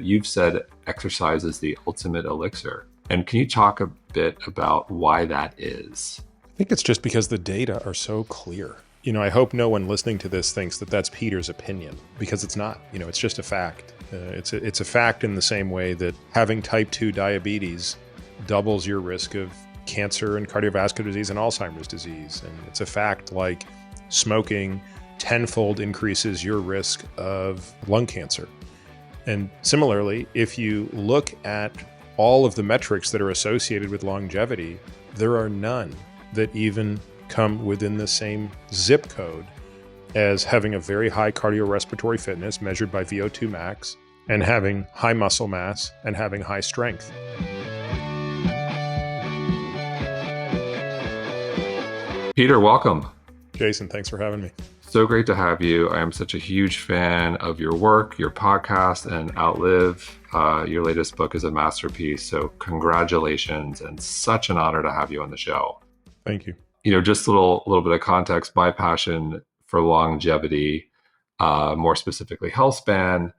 You've said exercise is the ultimate elixir. And can you talk a bit about why that is? I think it's just because the data are so clear. I hope no one listening to this thinks that that's Peter's opinion, because it's not. It's just a fact. It's a fact in the same way that having type 2 diabetes doubles your risk of cancer and cardiovascular disease and Alzheimer's disease. And it's a fact like smoking tenfold increases your risk of lung cancer. And similarly, if you look at all of the metrics that are associated with longevity, there are none that even come within the same zip code as having a very high cardiorespiratory fitness measured by VO2 max and having high muscle mass and having high strength. Peter, welcome. Jason, thanks for having me. So great to have you. I am such a huge fan of your work, your podcast, and Outlive. Your latest book is a masterpiece. So congratulations, and such an honor to have you on the show. Thank you. Just a little bit of context. My passion for longevity, more specifically healthspan,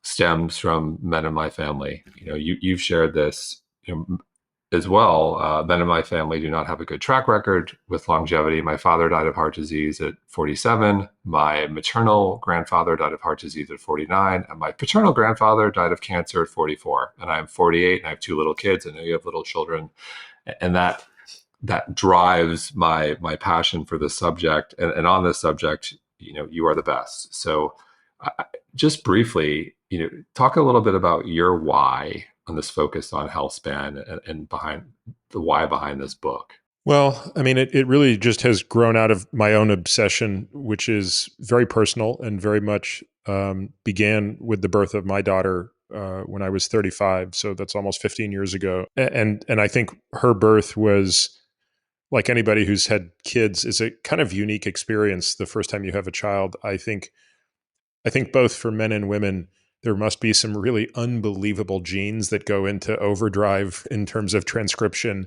stems from men in my family. You've shared this as well. Men in my family do not have a good track record with longevity. My father died of heart disease at 47. My maternal grandfather died of heart disease at 49. And my paternal grandfather died of cancer at 44. And I'm 48 and I have two little kids. I know you have little children. And that drives my passion for this subject. And on this subject, you are the best. So just briefly, talk a little bit about your why on this focus on healthspan and behind the why behind this book. Well, it really just has grown out of my own obsession, which is very personal and very much began with the birth of my daughter when I was 35. So that's almost 15 years ago. And I think her birth was, like anybody who's had kids, is a kind of unique experience the first time you have a child. I think both for men and women, there must be some really unbelievable genes that go into overdrive in terms of transcription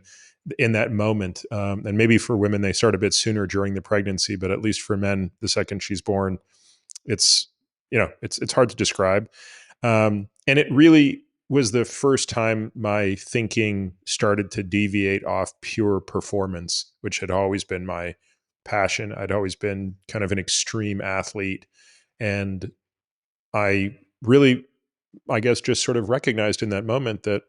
in that moment. And maybe for women, they start a bit sooner during the pregnancy, but at least for men, the second she's born, it's hard to describe. And it really was the first time my thinking started to deviate off pure performance, which had always been my passion. I'd always been kind of an extreme athlete. And I really, I guess, just sort of recognized in that moment that,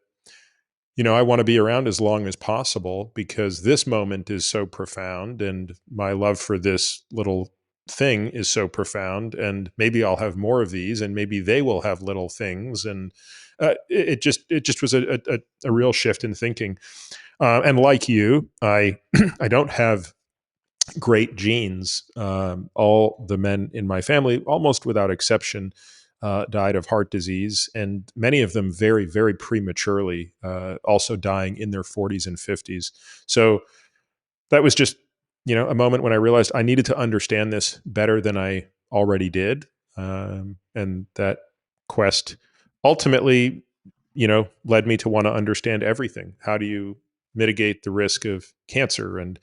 I want to be around as long as possible because this moment is so profound and my love for this little thing is so profound, and maybe I'll have more of these and maybe they will have little things. And it just was a real shift in thinking. And like you, I don't have great genes. All the men in my family, almost without exception, died of heart disease, and many of them very, very prematurely, also dying in their 40s and 50s. So that was just, a moment when I realized I needed to understand this better than I already did. And that quest ultimately, led me to want to understand everything. How do you mitigate the risk of cancer and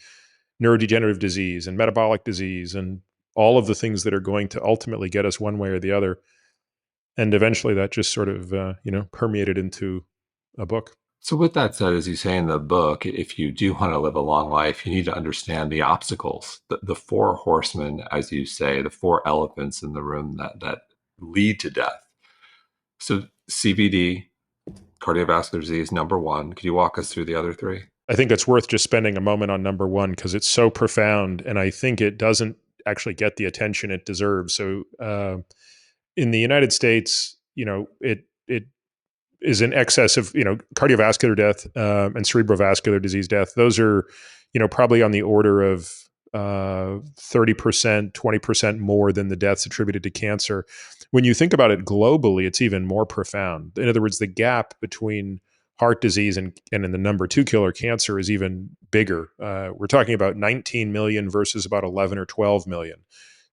neurodegenerative disease and metabolic disease and all of the things that are going to ultimately get us one way or the other? And eventually that just sort of, permeated into a book. So with that said, as you say in the book, if you do want to live a long life, you need to understand the obstacles, the four horsemen, as you say, the four elephants in the room that lead to death. So CVD, cardiovascular disease, number one. Could you walk us through the other three? I think it's worth just spending a moment on number one because it's so profound, and I think it doesn't actually get the attention it deserves. So in the United States, it is in excess of, cardiovascular death and cerebrovascular disease death. Those are, probably on the order of 30%, 20% more than the deaths attributed to cancer. When you think about it globally, it's even more profound. In other words, the gap between heart disease and in the number two killer, cancer, is even bigger. We're talking about 19 million versus about 11 or 12 million.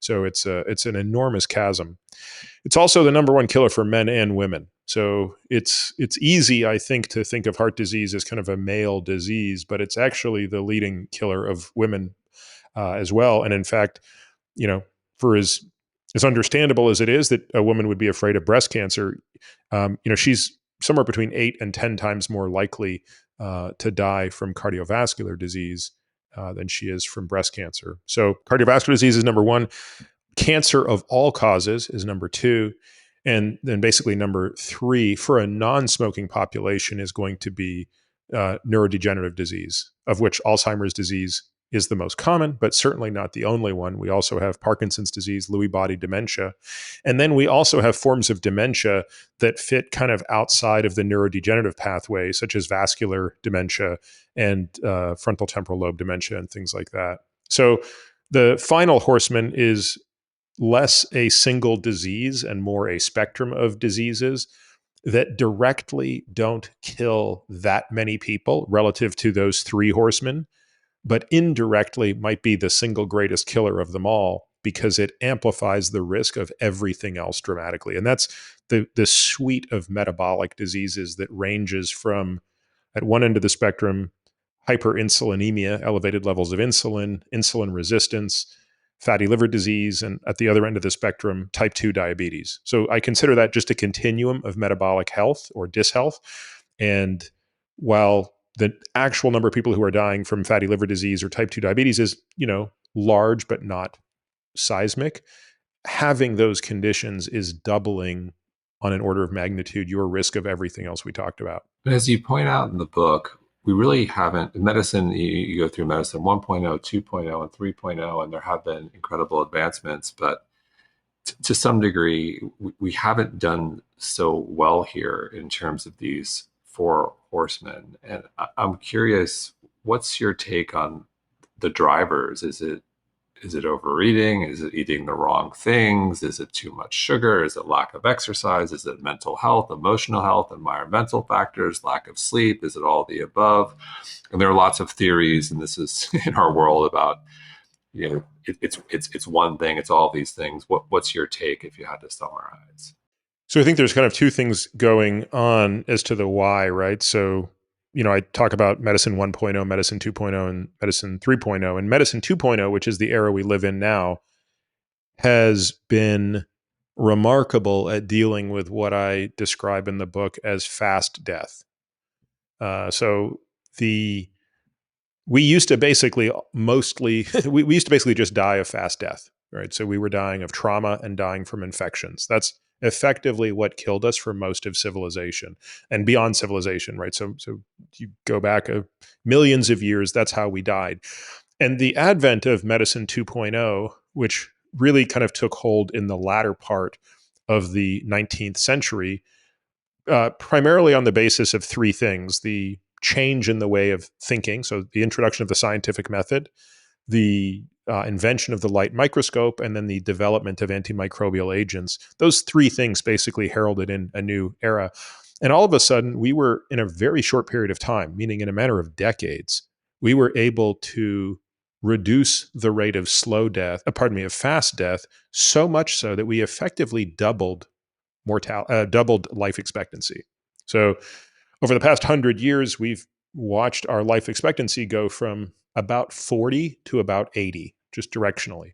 So it's an enormous chasm. It's also the number one killer for men and women. So it's easy, I think, to think of heart disease as kind of a male disease, but it's actually the leading killer of women as well. And in fact, for as as understandable as it is that a woman would be afraid of breast cancer, she's somewhere between 8 and 10 times more likely to die from cardiovascular disease than she is from breast cancer. So cardiovascular disease is number one. Cancer of all causes is number two. And then basically number three for a non-smoking population is going to be neurodegenerative disease, of which Alzheimer's disease is the most common, but certainly not the only one. We also have Parkinson's disease, Lewy body dementia. And then we also have forms of dementia that fit kind of outside of the neurodegenerative pathway, such as vascular dementia and frontal temporal lobe dementia and things like that. So the final horseman is less a single disease and more a spectrum of diseases that directly don't kill that many people relative to those three horsemen, but indirectly might be the single greatest killer of them all because it amplifies the risk of everything else dramatically. And that's the suite of metabolic diseases that ranges from, at one end of the spectrum, hyperinsulinemia, elevated levels of insulin, insulin resistance, fatty liver disease, and at the other end of the spectrum, type 2 diabetes. So I consider that just a continuum of metabolic health or dishealth. And while the actual number of people who are dying from fatty liver disease or type 2 diabetes is, large but not seismic, having those conditions is doubling on an order of magnitude your risk of everything else we talked about. But as you point out in the book, we really haven't, in medicine, you go through medicine 1.0, 2.0, and 3.0, and there have been incredible advancements, but to some degree, we haven't done so well here in terms of these four horsemen. And I'm curious, what's your take on the drivers? Is it overeating? Is it eating the wrong things? Is it too much sugar? Is it lack of exercise? Is it mental health, emotional health, environmental factors, lack of sleep? Is it all the above? And there are lots of theories, and this is in our world about, it's one thing, it's all these things. What's your take if you had to summarize? So I think there's kind of two things going on as to the why, right? So I talk about medicine 1.0, medicine 2.0, and medicine 3.0. And medicine 2.0, which is the era we live in now, has been remarkable at dealing with what I describe in the book as fast death. So we used to basically we used to basically just die of fast death, right? So we were dying of trauma and dying from infections. That's effectively what killed us for most of civilization and beyond civilization, right? So you go back millions of years, that's how we died. And the advent of medicine 2.0, which really kind of took hold in the latter part of the 19th century, primarily on the basis of three things: the change in the way of thinking, so the introduction of the scientific method, the invention of the light microscope, and then the development of antimicrobial agents. Those three things basically heralded in a new era. And all of a sudden, we were, in a very short period of time, meaning in a matter of decades, we were able to reduce the rate of of fast death, so much so that we effectively doubled life expectancy. So over the past 100 years, we've watched our life expectancy go from about 40 to about 80, just directionally.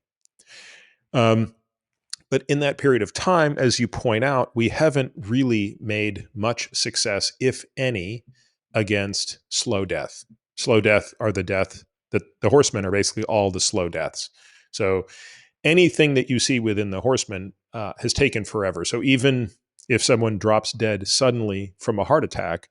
But in that period of time, as you point out, we haven't really made much success, if any, against slow death. Slow death are the death that the horsemen are basically all the slow deaths. So anything that you see within the horsemen has taken forever. So even if someone drops dead suddenly from a heart attack,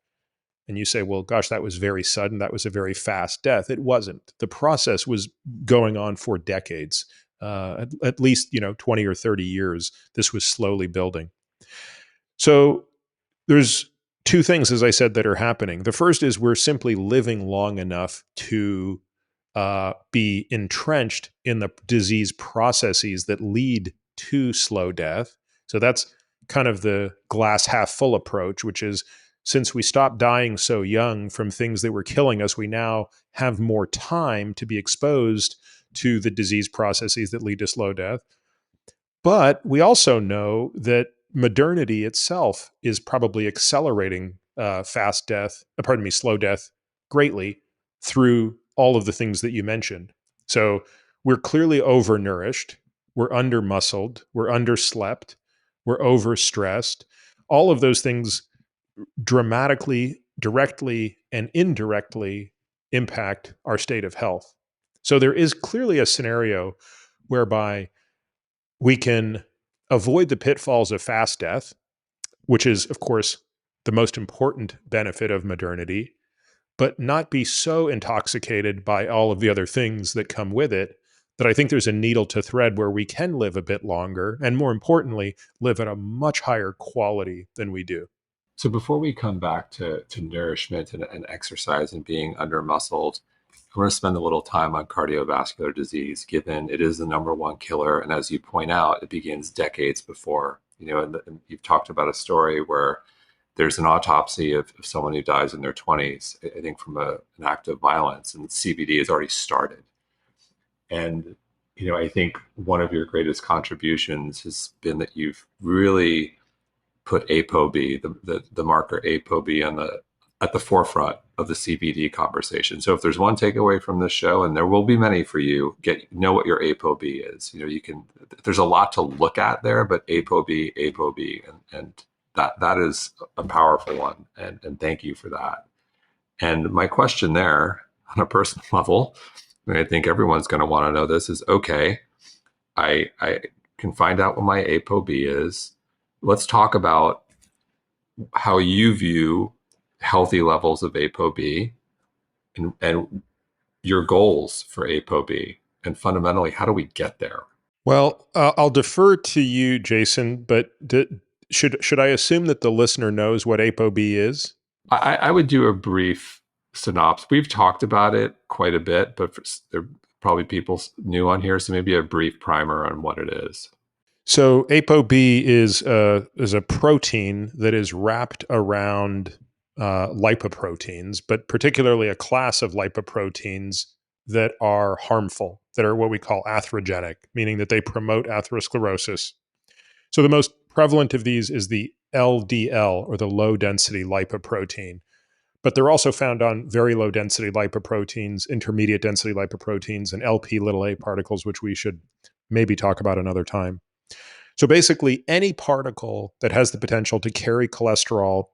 and you say, well, gosh, that was very sudden, that was a very fast death. It wasn't. The process was going on for decades, at least 20 or 30 years. This was slowly building. So there's two things, as I said, that are happening. The first is we're simply living long enough to be entrenched in the disease processes that lead to slow death. So that's kind of the glass half full approach, which is, since we stopped dying so young from things that were killing us, we now have more time to be exposed to the disease processes that lead to slow death. But we also know that modernity itself is probably accelerating slow death greatly through all of the things that you mentioned. So we're clearly overnourished. we're under-muscled, we're underslept, we're overstressed. All of those things dramatically, directly, and indirectly impact our state of health. So there is clearly a scenario whereby we can avoid the pitfalls of fast death, which is, of course, the most important benefit of modernity, but not be so intoxicated by all of the other things that come with it that I think there's a needle to thread where we can live a bit longer and, more importantly, live at a much higher quality than we do. So before we come back to nourishment and exercise and being under muscled, I want to spend a little time on cardiovascular disease, given it is the number one killer. And as you point out, it begins decades before. And you've talked about a story where there's an autopsy of someone who dies in their 20s, I think from an act of violence, and CVD has already started. And I think one of your greatest contributions has been that you've really put ApoB, the marker ApoB, at the forefront of the CVD conversation. So if there's one takeaway from this show, and there will be many for you, know what your ApoB is. There's a lot to look at there, but ApoB, and that is a powerful one. And thank you for that. And my question there, on a personal level, and I think everyone's going to want to know this, is okay, I can find out what my ApoB is. Let's talk about how you view healthy levels of ApoB and your goals for ApoB. And fundamentally, how do we get there? Well, I'll defer to you, Jason, but should I assume that the listener knows what ApoB is? I would do a brief synopsis. We've talked about it quite a bit, but there are probably people new on here, so maybe a brief primer on what it is. So ApoB is a protein that is wrapped around lipoproteins, but particularly a class of lipoproteins that are harmful, that are what we call atherogenic, meaning that they promote atherosclerosis. So the most prevalent of these is the LDL, or the low density lipoprotein. But they're also found on very low density lipoproteins, intermediate density lipoproteins, and Lp(a) particles, which we should maybe talk about another time. So basically, any particle that has the potential to carry cholesterol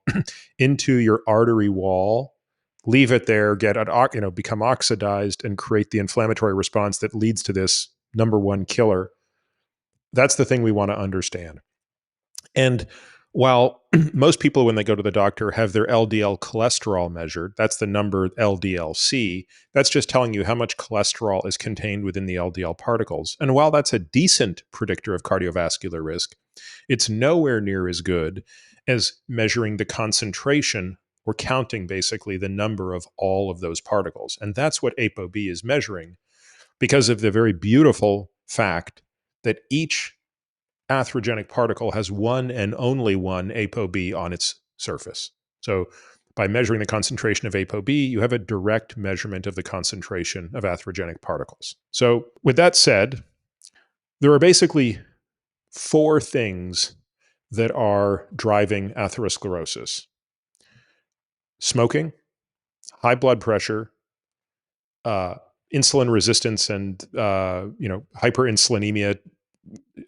into your artery wall, leave it there, become oxidized, and create the inflammatory response that leads to this number one killer. That's the thing we want to understand. And while most people, when they go to the doctor, have their LDL cholesterol measured, that's the number LDL-C, that's just telling you how much cholesterol is contained within the LDL particles. And while that's a decent predictor of cardiovascular risk, it's nowhere near as good as measuring the concentration, or counting basically the number of all of those particles. And that's what ApoB is measuring, because of the very beautiful fact that each atherogenic particle has one and only one ApoB on its surface. So by measuring the concentration of ApoB, you have a direct measurement of the concentration of atherogenic particles. So with that said, there are basically four things that are driving atherosclerosis: smoking, high blood pressure, insulin resistance, and hyperinsulinemia,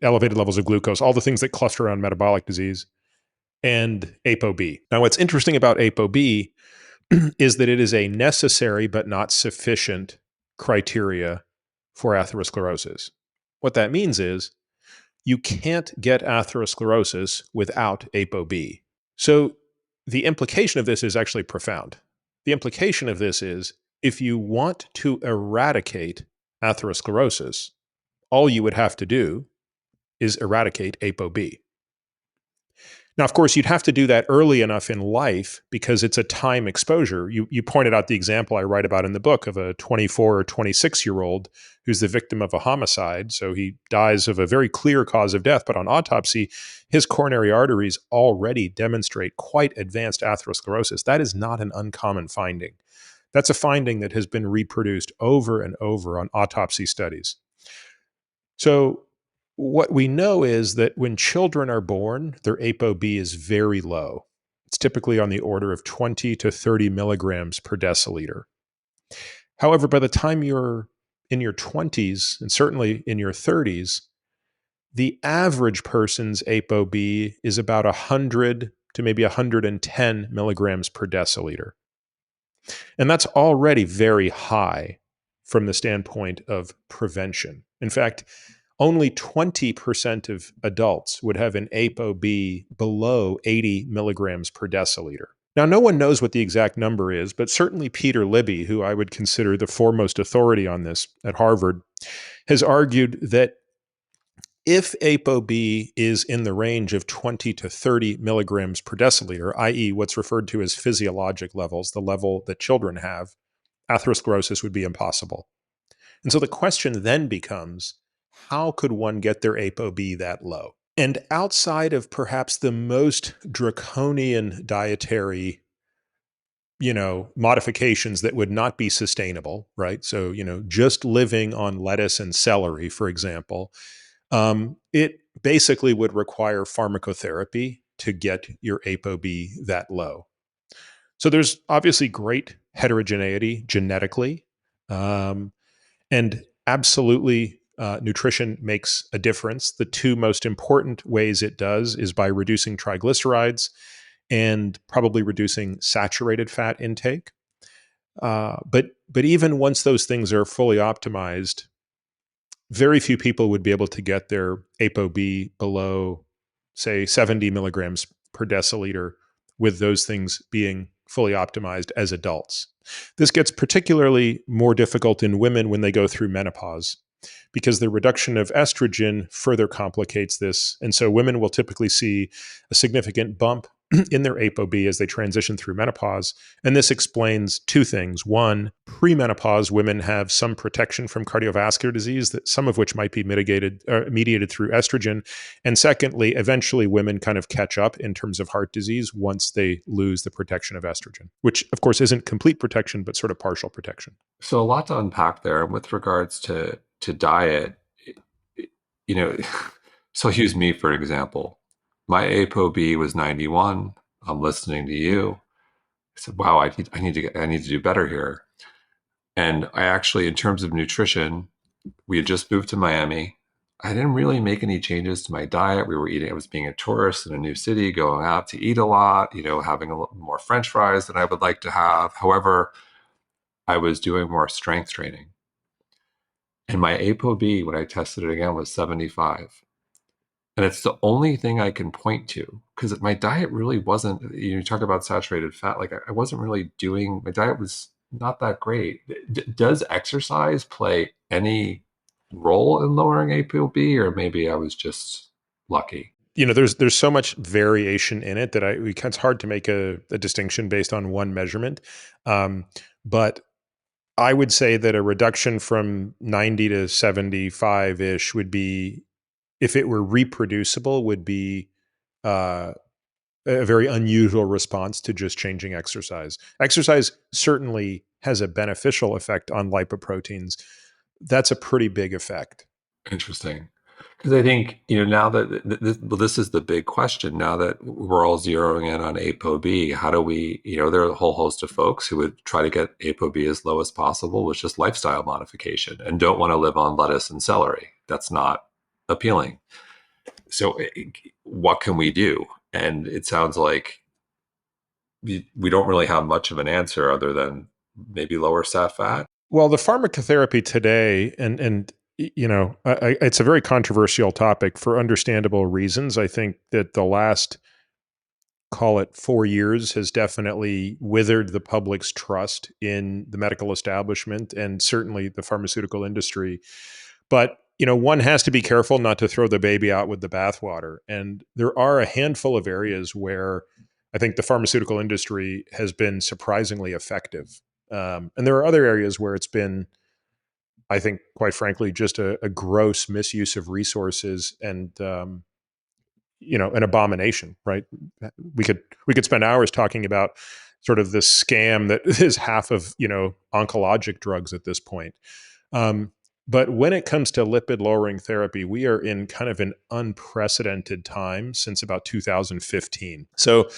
elevated levels of glucose, all the things that cluster around metabolic disease, and ApoB. Now, what's interesting about ApoB is that it is a necessary but not sufficient criteria for atherosclerosis. What that means is you can't get atherosclerosis without ApoB. So the implication of this is actually profound. The implication of this is, if you want to eradicate atherosclerosis, all you would have to do is eradicate ApoB. Now, of course, you'd have to do that early enough in life because it's a time exposure. You pointed out the example I write about in the book of a 24 or 26-year-old who's the victim of a homicide. So he dies of a very clear cause of death, but on autopsy, his coronary arteries already demonstrate quite advanced atherosclerosis. That is not an uncommon finding. That's a finding that has been reproduced over and over on autopsy studies. So what we know is that when children are born, their ApoB is very low. It's typically on the order of 20 to 30 milligrams per deciliter. However, by the time you're in your 20s, and certainly in your 30s, The average person's ApoB is about 100 to maybe 110 milligrams per deciliter. And that's already very high from the standpoint of prevention. In fact, only 20% of adults would have an ApoB below 80 milligrams per deciliter. Now, no one knows what the exact number is, but certainly Peter Libby, who I would consider the foremost authority on this at Harvard, has argued that if ApoB is in the range of 20 to 30 milligrams per deciliter, i.e., what's referred to as physiologic levels, the level that children have, atherosclerosis would be impossible. And so the question then becomes, how could one get their ApoB that low? And outside of perhaps the most draconian dietary, modifications that would not be sustainable, right? So, just living on lettuce and celery, for example, it basically would require pharmacotherapy to get your ApoB that low. So there's obviously great heterogeneity genetically, and absolutely nutrition makes a difference. The two most important ways it does is by reducing triglycerides and probably reducing saturated fat intake. But even once those things are fully optimized, very few people would be able to get their ApoB below, say, 70 milligrams per deciliter with those things being fully optimized as adults. This gets particularly more difficult in women when they go through menopause, because the reduction of estrogen further complicates this. And so women will typically see a significant bump in their ApoB as they transition through menopause. And this explains two things. One, premenopause women have some protection from cardiovascular disease, that some of which might be mediated through estrogen. And secondly, eventually women kind of catch up in terms of heart disease once they lose the protection of estrogen, which of course isn't complete protection, but sort of partial protection. So a lot to unpack there. With regards to diet, you know, so I'll use me for example. My ApoB was 91. I'm listening to you. I said, "Wow, I need to do better here." And I actually, in terms of nutrition, we had just moved to Miami. I didn't really make any changes to my diet. We were eating, I was being a tourist in a new city, going out to eat a lot, having a little more French fries than I would like to have. However, I was doing more strength training. And my ApoB, when I tested it again, was 75. And it's the only thing I can point to, because my diet really wasn't, you talk about saturated fat, like I wasn't really doing, my diet was not that great. Does exercise play any role in lowering ApoB, or maybe I was just lucky? There's so much variation in it that it's hard to make a distinction based on one measurement. But I would say that a reduction from 90 to 75-ish would be, if it were reproducible, would be a very unusual response to just changing exercise. Exercise certainly has a beneficial effect on lipoproteins. That's a pretty big effect. Interesting. Because I think, now that this is the big question, now that we're all zeroing in on ApoB, how do we, there are a whole host of folks who would try to get ApoB as low as possible with just lifestyle modification and don't want to live on lettuce and celery. That's not appealing. So what can we do? And it sounds like we don't really have much of an answer other than maybe lower sat fat. Well, the pharmacotherapy today, and it's a very controversial topic for understandable reasons. I think that the last, call it 4 years, has definitely withered the public's trust in the medical establishment and certainly the pharmaceutical industry. But one has to be careful not to throw the baby out with the bathwater. And there are a handful of areas where I think the pharmaceutical industry has been surprisingly effective. And there are other areas where it's been, I think, quite frankly, just a gross misuse of resources and, an abomination, right? We could spend hours talking about sort of this scam that is half of, oncologic drugs at this point. But when it comes to lipid lowering therapy, we are in kind of an unprecedented time since about 2015. So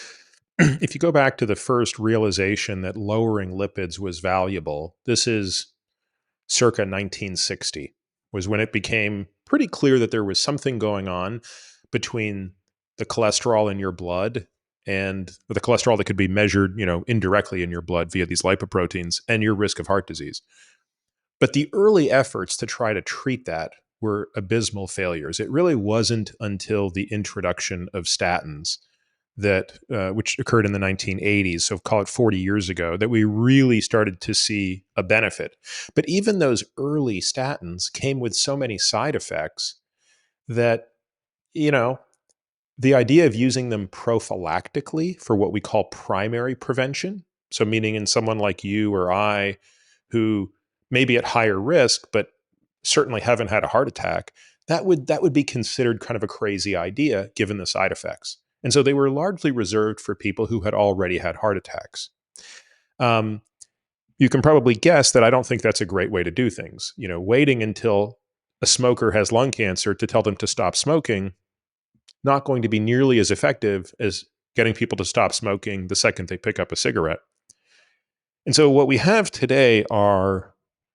if you go back to the first realization that lowering lipids was valuable, this is circa 1960, was when it became pretty clear that there was something going on between the cholesterol in your blood and the cholesterol that could be measured, indirectly in your blood via these lipoproteins and your risk of heart disease. But the early efforts to try to treat that were abysmal failures. It really wasn't until the introduction of statins that, which occurred in the 1980s, so call it 40 years ago, that we really started to see a benefit. But even those early statins came with so many side effects that, you know, the idea of using them prophylactically for what we call primary prevention, so meaning in someone like you or I who may be at higher risk, but certainly haven't had a heart attack, that would be considered kind of a crazy idea given the side effects. And so they were largely reserved for people who had already had heart attacks. You can probably guess that I don't think that's a great way to do things. Waiting until a smoker has lung cancer to tell them to stop smoking, not going to be nearly as effective as getting people to stop smoking the second they pick up a cigarette. And so what we have today are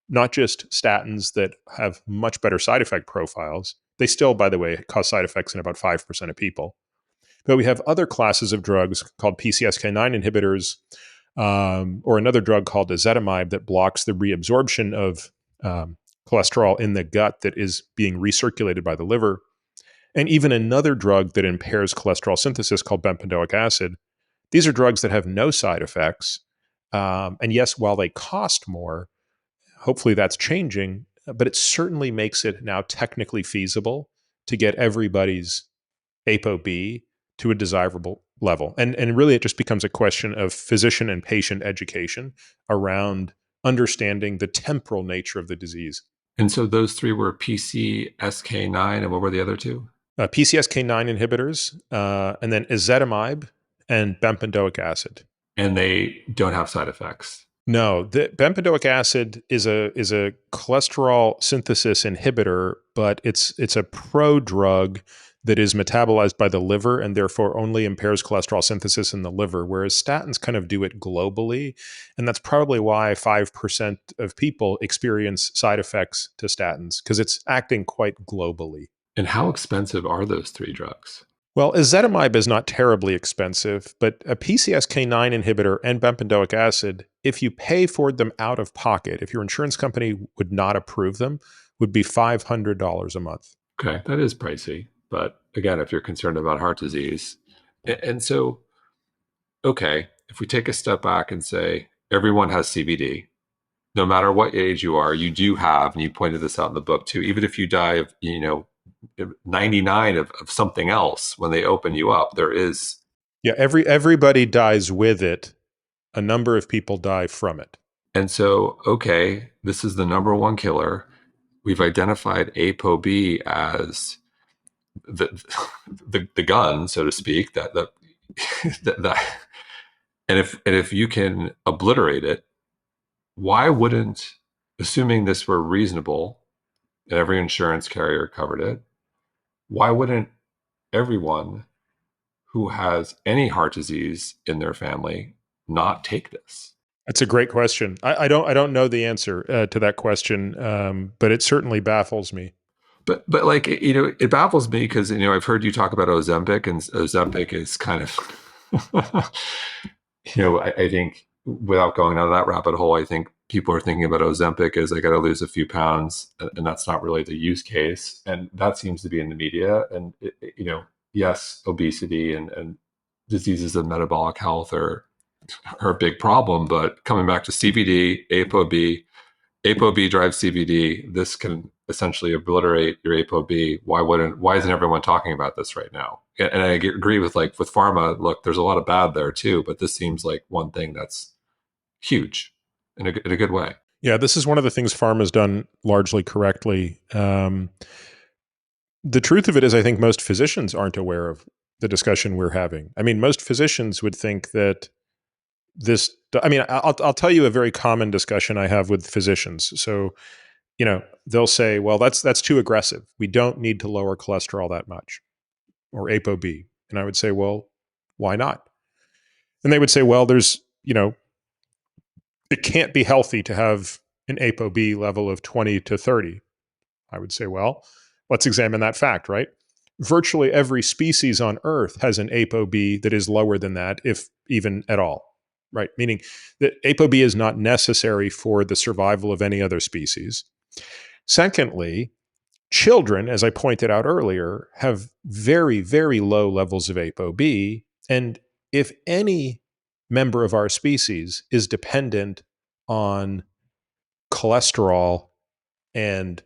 not just statins that have much better side effect profiles. They still, by the way, cause side effects in about 5% of people. But we have other classes of drugs called PCSK9 inhibitors, or another drug called ezetimibe that blocks the reabsorption of cholesterol in the gut that is being recirculated by the liver, and even another drug that impairs cholesterol synthesis called bempedoic acid. These are drugs that have no side effects. And yes, while they cost more, hopefully that's changing, but it certainly makes it now technically feasible to get everybody's ApoB to a desirable level. And really it just becomes a question of physician and patient education around understanding the temporal nature of the disease. And so those three were PCSK9, and what were the other two? PCSK9 inhibitors, and then ezetimibe and bempedoic acid. And they don't have side effects. No, the bempedoic acid is a cholesterol synthesis inhibitor, but it's a prodrug that is metabolized by the liver and therefore only impairs cholesterol synthesis in the liver, whereas statins kind of do it globally. And that's probably why 5% of people experience side effects to statins, because it's acting quite globally. And how expensive are those three drugs? Well, ezetimibe is not terribly expensive, but a PCSK9 inhibitor and bempedoic acid, if you pay for them out of pocket, if your insurance company would not approve them, would be $500 a month. Okay, that is pricey. But again, if you're concerned about heart disease, and so, okay, if we take a step back and say everyone has CVD, no matter what age you are, you do have, and you pointed this out in the book too, even if you die of, 99 of something else, when they open you up, there is. Yeah, everybody dies with it. A number of people die from it. And so, okay, this is the number one killer. We've identified ApoB as the gun, so to speak, that and if you can obliterate it, why wouldn't, assuming this were reasonable and every insurance carrier covered it, why wouldn't everyone who has any heart disease in their family not take this? That's a great question. I don't know the answer to that question, but it certainly baffles me. But like, it baffles me because, I've heard you talk about Ozempic, and Ozempic is kind of, I think without going down that rabbit hole, I think people are thinking about Ozempic as I got to lose a few pounds, and that's not really the use case. And that seems to be in the media. And, yes, obesity and diseases of metabolic health are a big problem. But coming back to CVD, ApoB drives CVD. This can essentially obliterate your ApoB. Why isn't everyone talking about this right now? And I agree with pharma. Look, there's a lot of bad there too, but this seems like one thing that's huge in a good way. Yeah, this is one of the things pharma's done largely correctly. The truth of it is, I think most physicians aren't aware of the discussion we're having. I mean, most physicians would think that I'll tell you a very common discussion I have with physicians. So, they'll say, well, that's too aggressive. We don't need to lower cholesterol that much, or ApoB. And I would say, well, why not? And they would say, well, it can't be healthy to have an ApoB level of 20 to 30. I would say, well, Let's examine that fact, right? Virtually every species on Earth has an ApoB that is lower than that, if even at all, right? Meaning that ApoB is not necessary for the survival of any other species. Secondly, children, as I pointed out earlier, have very, very low levels of ApoB. And if any member of our species is dependent on cholesterol and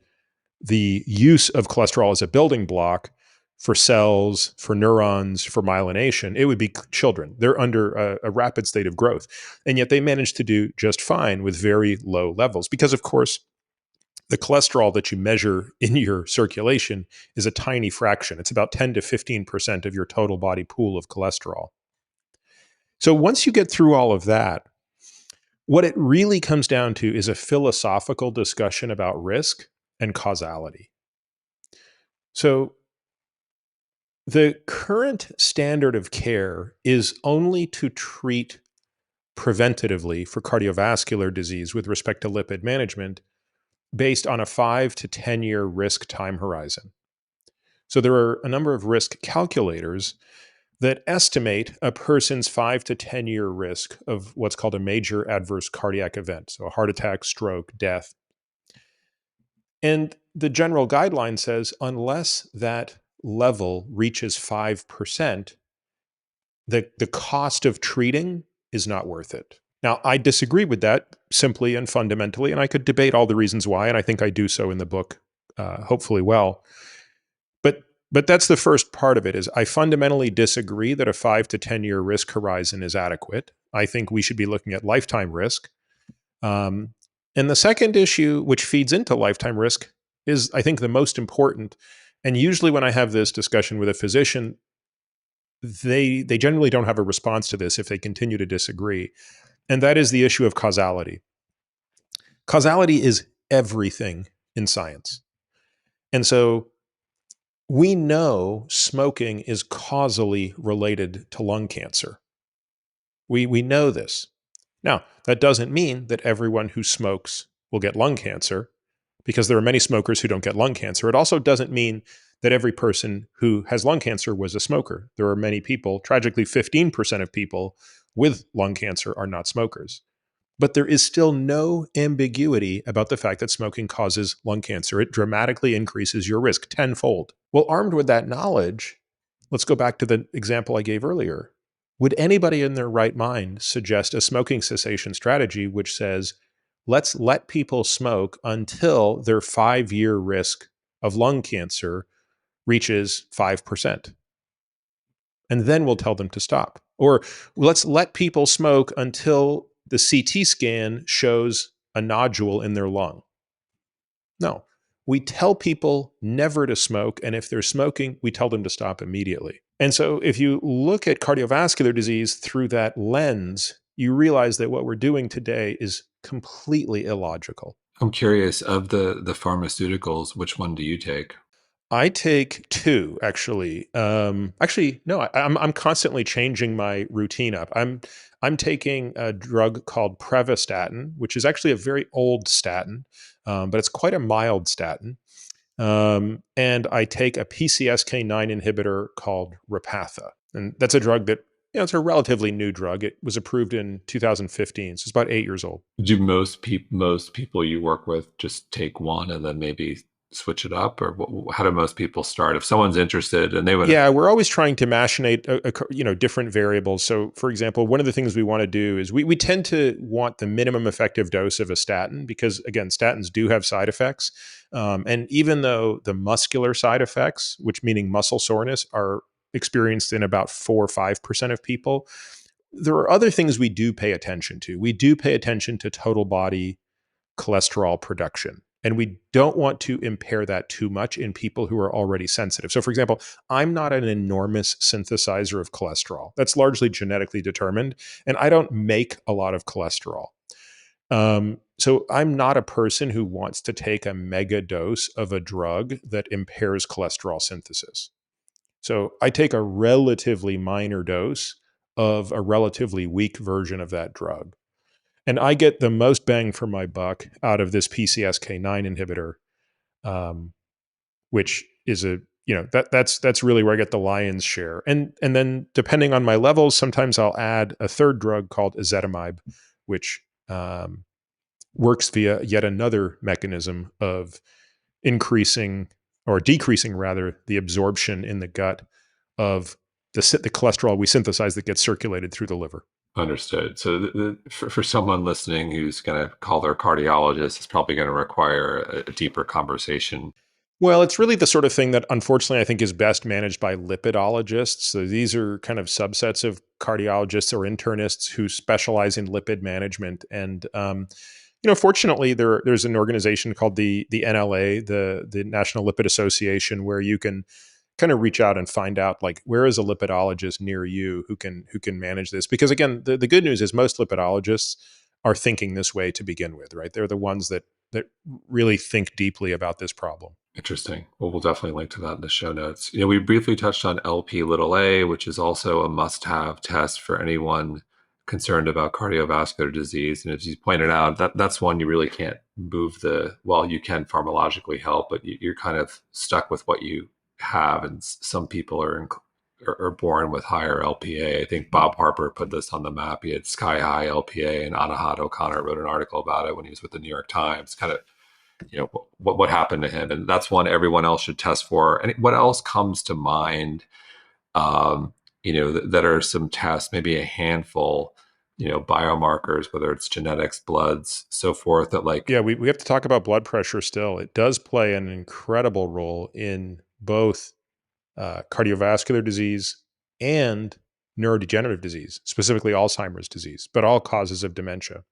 the use of cholesterol as a building block for cells, for neurons, for myelination, it would be children. They're under a rapid state of growth. And yet they manage to do just fine with very low levels because, of course, the cholesterol that you measure in your circulation is a tiny fraction. It's about 10 to 15% of your total body pool of cholesterol. So once you get through all of that, what it really comes down to is a philosophical discussion about risk and causality. So the current standard of care is only to treat preventatively for cardiovascular disease with respect to lipid management based on a 5 to 10 year risk time horizon. So there are a number of risk calculators that estimate a person's 5 to 10 year risk of what's called a major adverse cardiac event, so a heart attack, stroke, death. And the general guideline says unless that level reaches 5%, the cost of treating is not worth it. Now, I disagree with that simply and fundamentally, and I could debate all the reasons why, and I think I do so in the book, hopefully well. But that's the first part of it is I fundamentally disagree that a 5 to 10 year risk horizon is adequate. I think we should be looking at lifetime risk. And the second issue, which feeds into lifetime risk, is I think the most important. And usually when I have this discussion with a physician, they generally don't have a response to this if they continue to disagree. And that is the issue of causality. Causality is everything in science. And so we know smoking is causally related to lung cancer. We know this. Now, that doesn't mean that everyone who smokes will get lung cancer, because there are many smokers who don't get lung cancer. It also doesn't mean that every person who has lung cancer was a smoker. There are many people, tragically 15% of people with lung cancer are not smokers. But there is still no ambiguity about the fact that smoking causes lung cancer. It dramatically increases your risk tenfold. Well, armed with that knowledge, let's go back to the example I gave earlier. Would anybody in their right mind suggest a smoking cessation strategy which says, let's let people smoke until their 5-year risk of lung cancer reaches 5%? And then we'll tell them to stop. Or let's let people smoke until the CT scan shows a nodule in their lung. No, we tell people never to smoke. And if they're smoking, we tell them to stop immediately. And so if you look at cardiovascular disease through that lens, you realize that what we're doing today is completely illogical. I'm curious, of the pharmaceuticals, which one do you take? I take two, actually. No, I'm constantly changing my routine up. I'm taking a drug called Prevestatin, which is actually a very old statin, but it's quite a mild statin. And I take a PCSK9 inhibitor called Repatha, and that's a drug that it's a relatively new drug. It was approved in 2015, so it's about 8 years old. Do most people you work with just take one and then maybe switch it up, or how do most people start if someone's interested and they would? Yeah, we're always trying to machinate different variables. So, for example, one of the things we want to do is we tend to want the minimum effective dose of a statin because, again, statins do have side effects. And even though the muscular side effects, which meaning muscle soreness, are experienced in about 4 or 5% of people, there are other things we do pay attention to. We do pay attention to total body cholesterol production. And we don't want to impair that too much in people who are already sensitive. So, for example, I'm not an enormous synthesizer of cholesterol. That's largely genetically determined. And I don't make a lot of cholesterol. So I'm not a person who wants to take a mega dose of a drug that impairs cholesterol synthesis. So I take a relatively minor dose of a relatively weak version of that drug. And I get the most bang for my buck out of this PCSK9 inhibitor which is that's really where I get the lion's share. And then depending on my levels, sometimes I'll add a third drug called ezetimibe, which works via yet another mechanism of increasing or decreasing rather the absorption in the gut of the cholesterol we synthesize that gets circulated through the liver. Understood. So for someone listening who's going to call their cardiologist, it's probably going to require a deeper conversation. Well, it's really the sort of thing that unfortunately I think is best managed by lipidologists. So these are kind of subsets of cardiologists or internists who specialize in lipid management. And fortunately, there's an organization called the NLA, the National Lipid Association, where you can kind of reach out and find out like where is a lipidologist near you who can manage this. Because again, the good news is most lipidologists are thinking this way to begin with, right? They're the ones that really think deeply about this problem. Interesting. Well, we'll definitely link to that in the show notes. We briefly touched on LP(a), which is also a must-have test for anyone concerned about cardiovascular disease. And as you pointed out, that's one you really can't move you can pharmacologically help, but you're kind of stuck with what you have. And some people are born with higher LPA. I think Bob Harper put this on the map. He had sky high LPA, and Anahad O'Connor wrote an article about it when he was with the New York Times, kind of what happened to him. And that's one everyone else should test for. And what else comes to mind, that are some tests, maybe a handful, biomarkers, whether it's genetics, bloods, so forth, that we have to talk about blood pressure still. It does play an incredible role in both cardiovascular disease and neurodegenerative disease, specifically Alzheimer's disease, but all causes of dementia,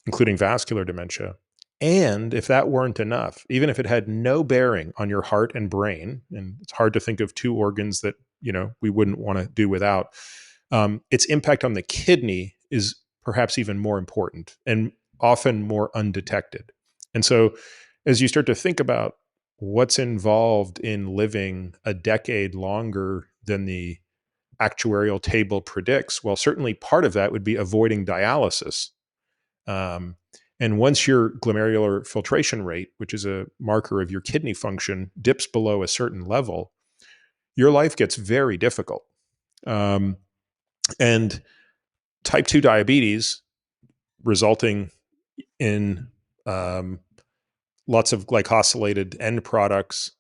including vascular dementia. And if that weren't enough, even if it had no bearing on your heart and brain, and it's hard to think of two organs that we wouldn't want to do without, its impact on the kidney is perhaps even more important and often more undetected. And so as you start to think about what's involved in living a decade longer than the actuarial table predicts, well, certainly part of that would be avoiding dialysis. And once your glomerular filtration rate, which is a marker of your kidney function, dips below a certain level, your life gets very difficult. And type 2 diabetes, resulting in lots of glycosylated end products,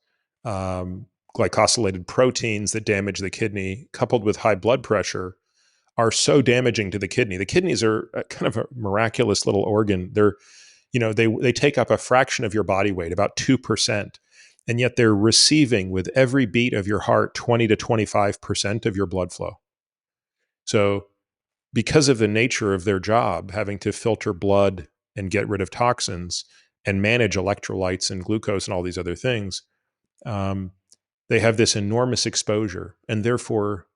glycosylated proteins that damage the kidney, coupled with high blood pressure, are so damaging to the kidney. The kidneys are kind of a miraculous little organ. They take up a fraction of your body weight, about 2%, and yet they're receiving with every beat of your heart 20 to 25% of your blood flow. So because of the nature of their job, having to filter blood and get rid of toxins and manage electrolytes and glucose and all these other things, they have this enormous exposure, and therefore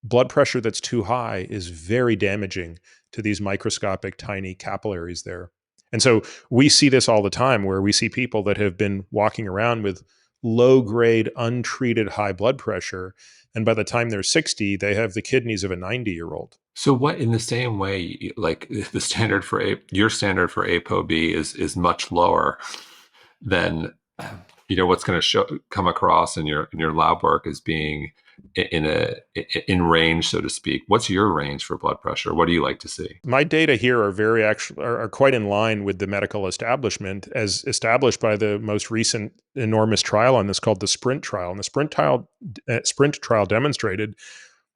blood pressure that's too high is very damaging to these microscopic tiny capillaries there. And so we see this all the time, where we see people that have been walking around with low-grade, untreated high blood pressure, and by the time they're 60, they have the kidneys of a 90-year-old. So what, in the same way, like the standard for your standard for ApoB is much lower than what's going to come across in your lab work as being in range, so to speak. What's your range for blood pressure? What do you like to see? My data here are quite in line with the medical establishment, as established by the most recent enormous trial on this called the SPRINT trial. And the SPRINT trial demonstrated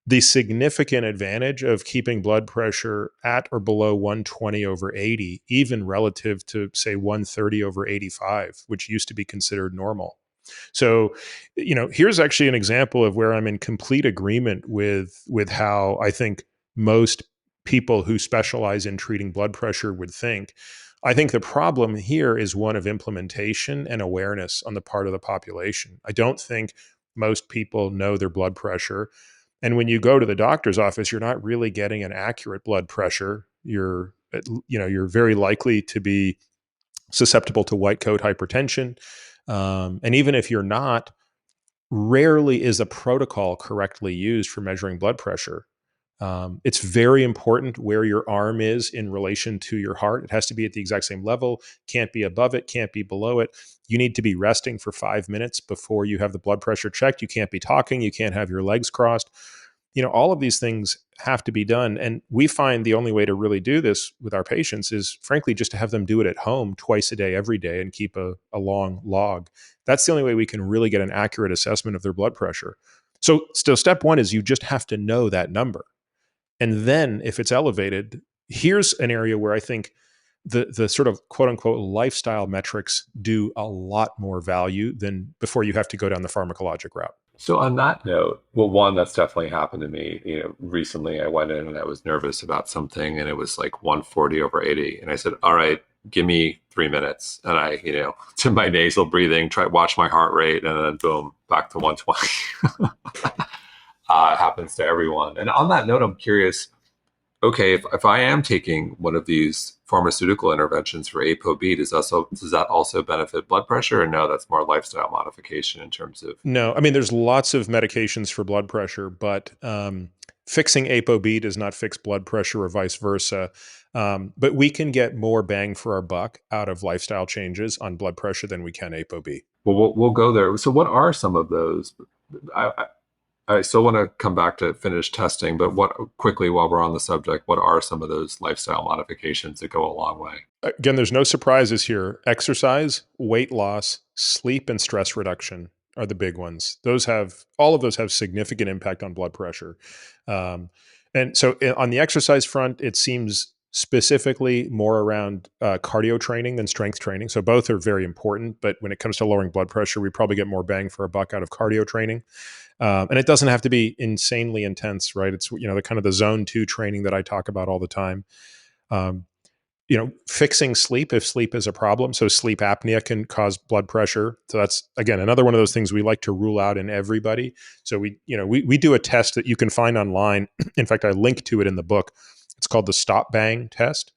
the significant advantage of keeping blood pressure at or below 120 over 80, even relative to, say, 130 over 85, which used to be considered normal. So, here's actually an example of where I'm in complete agreement with how I think most people who specialize in treating blood pressure would think. I think the problem here is one of implementation and awareness on the part of the population. I don't think most people know their blood pressure. And when you go to the doctor's office, you're not really getting an accurate blood pressure. You're very likely to be susceptible to white coat hypertension. And even if you're not, rarely is a protocol correctly used for measuring blood pressure. It's very important where your arm is in relation to your heart. It has to be at the exact same level, can't be above it, can't be below it. You need to be resting for 5 minutes before you have the blood pressure checked. You can't be talking, you can't have your legs crossed. All of these things have to be done. And we find the only way to really do this with our patients is, frankly, just to have them do it at home twice a day, every day, and keep a long log. That's the only way we can really get an accurate assessment of their blood pressure. So, still, step one is you just have to know that number. And then if it's elevated, here's an area where I think the sort of quote unquote lifestyle metrics do a lot more value than before you have to go down the pharmacologic route. So on that note, well, one, that's definitely happened to me. Recently I went in and I was nervous about something and it was like 140 over 80. And I said, all right, give me 3 minutes. And I, to my nasal breathing, watch my heart rate, and then boom, back to 120. It happens to everyone. And on that note, I'm curious, okay, if I am taking one of these pharmaceutical interventions for ApoB, does that also benefit blood pressure? Or no, that's more lifestyle modification in terms of. No, I mean, there's lots of medications for blood pressure, but fixing ApoB does not fix blood pressure or vice versa. But we can get more bang for our buck out of lifestyle changes on blood pressure than we can ApoB. Well, we'll go there. So what are some of those? I still want to come back to finish testing, but quickly while we're on the subject, what are some of those lifestyle modifications that go a long way? Again, there's no surprises here. Exercise, weight loss, sleep, and stress reduction are the big ones. All of those have significant impact on blood pressure. And so on the exercise front, it seems specifically more around cardio training than strength training. So both are very important, but when it comes to lowering blood pressure, we probably get more bang for a buck out of cardio training. And it doesn't have to be insanely intense, right? It's, the kind of the zone 2 training that I talk about all the time. Fixing sleep if sleep is a problem. So sleep apnea can cause blood pressure. So that's, again, another one of those things we like to rule out in everybody. So we do a test that you can find online. In fact, I link to it in the book. It's called the Stop Bang test.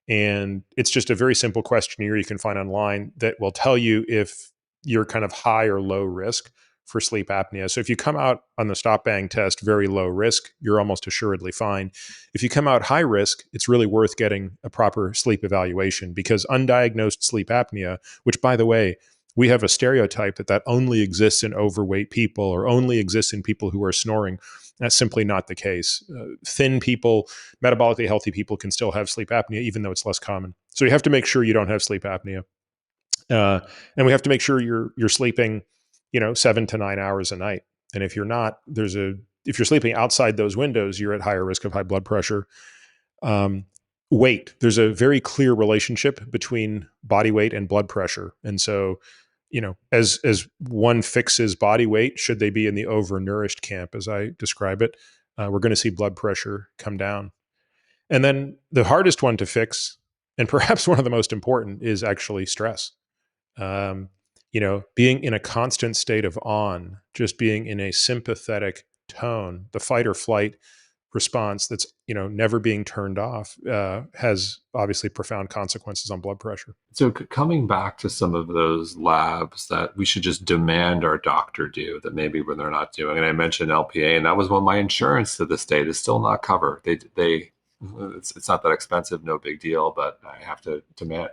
And it's just a very simple questionnaire you can find online that will tell you if you're kind of high or low risk for sleep apnea. So if you come out on the Stop Bang test very low risk, you're almost assuredly fine. If you come out high risk, it's really worth getting a proper sleep evaluation, because undiagnosed sleep apnea, which, by the way, we have a stereotype that only exists in overweight people or only exists in people who are snoring. That's simply not the case. Thin people, metabolically healthy people can still have sleep apnea, even though it's less common. So you have to make sure you don't have sleep apnea. And we have to make sure you're sleeping 7 to 9 hours a night. And if you're not, if you're sleeping outside those windows, you're at higher risk of high blood pressure. Weight, there's a very clear relationship between body weight and blood pressure. And so, as one fixes body weight, should they be in the over-nourished camp, as I describe it, we're going to see blood pressure come down. And then the hardest one to fix, and perhaps one of the most important, is actually stress. Being in a constant state of just being in a sympathetic tone, the fight or flight response that's, never being turned off, has obviously profound consequences on blood pressure. So coming back to some of those labs that we should just demand our doctor do that maybe when they're not doing, and I mentioned LPA, and that was one my insurance to this date is still not covered. It's not that expensive, no big deal, but I have to demand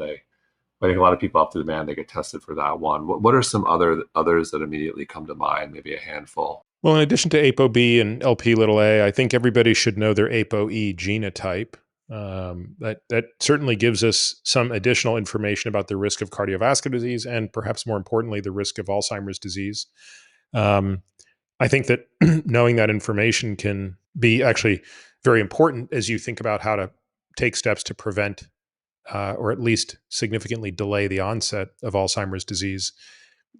I think a lot of people have to demand they get tested for that one. What are some others that immediately come to mind? Maybe a handful. Well, in addition to ApoB and Lp(a), I think everybody should know their ApoE genotype. That certainly gives us some additional information about the risk of cardiovascular disease and, perhaps more importantly, the risk of Alzheimer's disease. I think that knowing that information can be actually very important as you think about how to take steps to prevent or at least significantly delay the onset of Alzheimer's disease.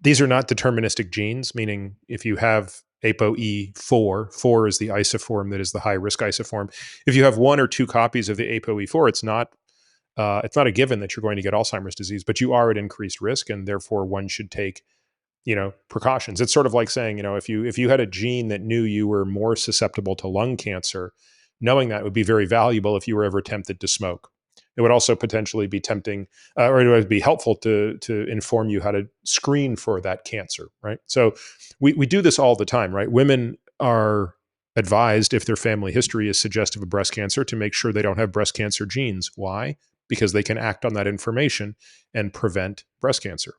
These are not deterministic genes, meaning if you have ApoE4, 4 is the isoform that is the high-risk isoform. If you have one or two copies of the ApoE4, it's not a given that you're going to get Alzheimer's disease, but you are at increased risk, and therefore one should take precautions. It's sort of like saying, if you had a gene that knew you were more susceptible to lung cancer, knowing that would be very valuable if you were ever tempted to smoke. It would also potentially be tempting, or it would be helpful to inform you how to screen for that cancer, right? So we do this all the time, right? Women are advised, if their family history is suggestive of breast cancer, to make sure they don't have breast cancer genes. Why? Because they can act on that information and prevent breast cancer.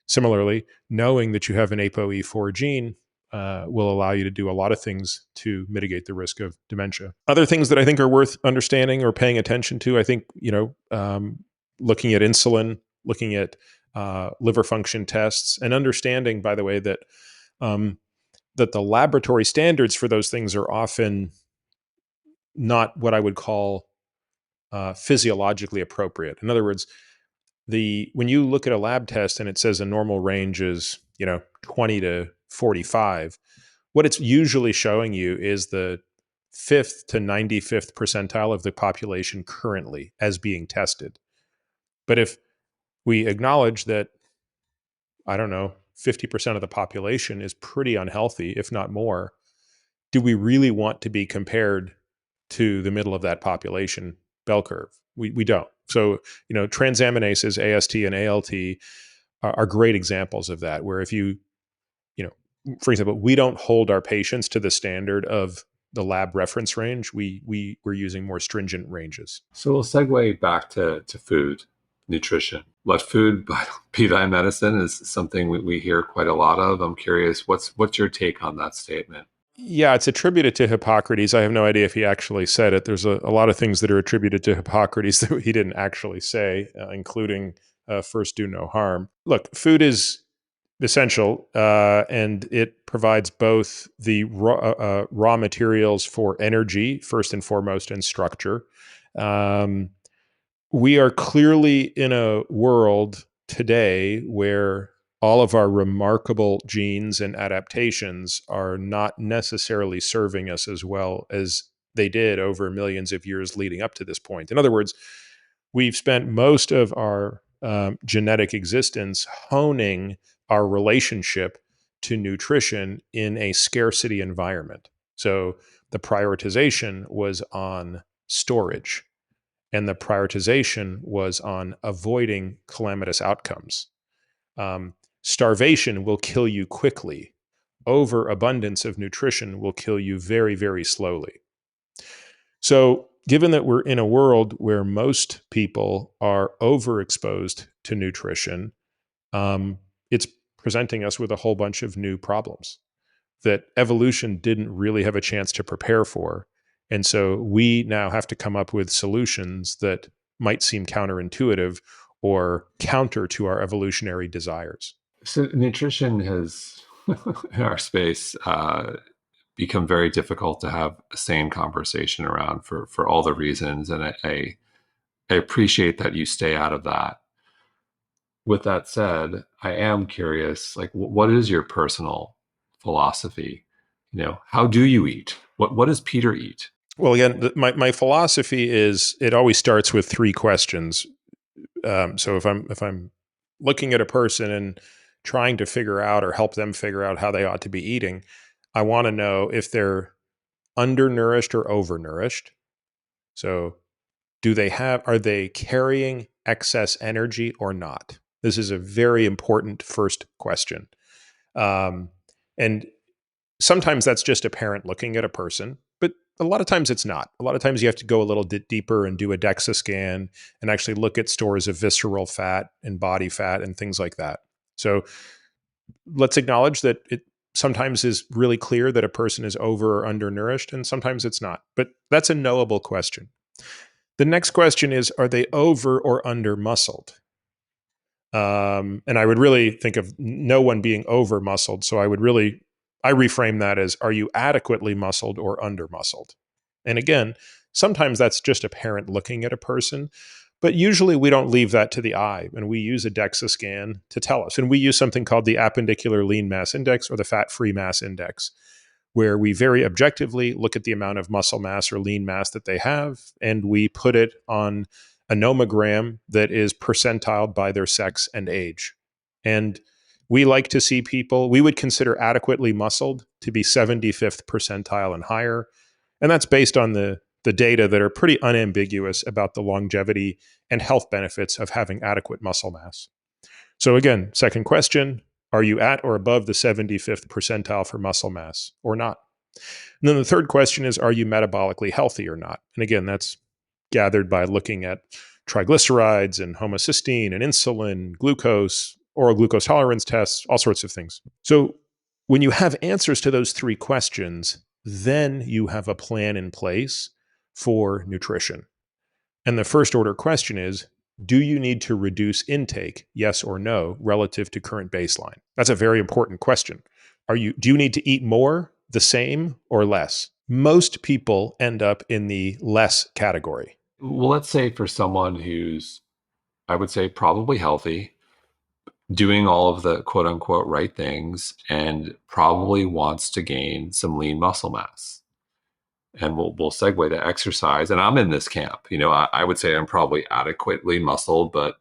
Similarly, knowing that you have an ApoE4 gene will allow you to do a lot of things to mitigate the risk of dementia. Other things that I think are worth understanding or paying attention to, I think, looking at insulin, looking at liver function tests, and understanding, by the way, that that the laboratory standards for those things are often not what I would call physiologically appropriate. In other words, when you look at a lab test and it says a normal range is 20 to 45, what it's usually showing you is the 5th to 95th percentile of the population currently as being tested. But if we acknowledge that, I don't know, 50% of the population is pretty unhealthy, if not more, do we really want to be compared to the middle of that population bell curve? We don't. So, transaminases, AST and ALT are great examples of that, where if for example, we don't hold our patients to the standard of the lab reference range. We're using more stringent ranges. So we'll segue back to food, nutrition. Let food be thy medicine is something we hear quite a lot of. I'm curious, what's your take on that statement? Yeah, it's attributed to Hippocrates. I have no idea if he actually said it. There's a lot of things that are attributed to Hippocrates that he didn't actually say, including first do no harm. Look, food is essential, and it provides both the raw materials for energy, first and foremost, and structure. We are clearly in a world today where all of our remarkable genes and adaptations are not necessarily serving us as well as they did over millions of years leading up to this point. In other words, we've spent most of our genetic existence honing our relationship to nutrition in a scarcity environment. So the prioritization was on storage, and the prioritization was on avoiding calamitous outcomes. Starvation will kill you quickly. Overabundance of nutrition will kill you very, very slowly. So, given that we're in a world where most people are overexposed to nutrition, it's presenting us with a whole bunch of new problems that evolution didn't really have a chance to prepare for. And so we now have to come up with solutions that might seem counterintuitive or counter to our evolutionary desires. So nutrition has, in our space, become very difficult to have a sane conversation around for all the reasons. And I appreciate that you stay out of that. With that said, I am curious, like, what is your personal philosophy? How do you eat? What does Peter eat? Well, again, my philosophy is it always starts with 3 questions. So if I'm looking at a person and trying to figure out or help them figure out how they ought to be eating, I want to know if they're undernourished or overnourished. So are they carrying excess energy or not? This is a very important first question. And sometimes that's just a parent looking at a person, but a lot of times it's not. A lot of times you have to go a little bit deeper and do a DEXA scan and actually look at stores of visceral fat and body fat and things like that. So let's acknowledge that it sometimes is really clear that a person is over or undernourished, and sometimes it's not. But that's a knowable question. The next question is, are they over or under muscled? And I would really think of no one being over muscled. So I reframe that as, are you adequately muscled or under muscled? And again, sometimes that's just a parent looking at a person, but usually we don't leave that to the eye, and we use a DEXA scan to tell us. And we use something called the appendicular lean mass index or the fat-free mass index, where we very objectively look at the amount of muscle mass or lean mass that they have, and we put it on a nomogram that is percentiled by their sex and age. And we like to see people, we would consider adequately muscled to be 75th percentile and higher. And that's based on the data that are pretty unambiguous about the longevity and health benefits of having adequate muscle mass. So again, second question, are you at or above the 75th percentile for muscle mass or not? And then the third question is, are you metabolically healthy or not? And again, that's gathered by looking at triglycerides and homocysteine and insulin, glucose, oral glucose tolerance tests, all sorts of things. So when you have answers to those three questions, then you have a plan in place for nutrition. And the first order question is, do you need to reduce intake, yes or no, relative to current baseline? That's a very important question. Do you need to eat more, the same, or less? Most people end up in the less category. Well, let's say for someone who's, I would say, probably healthy, doing all of the quote unquote right things, and probably wants to gain some lean muscle mass. And we'll segue to exercise. And I'm in this camp. I would say I'm probably adequately muscled, but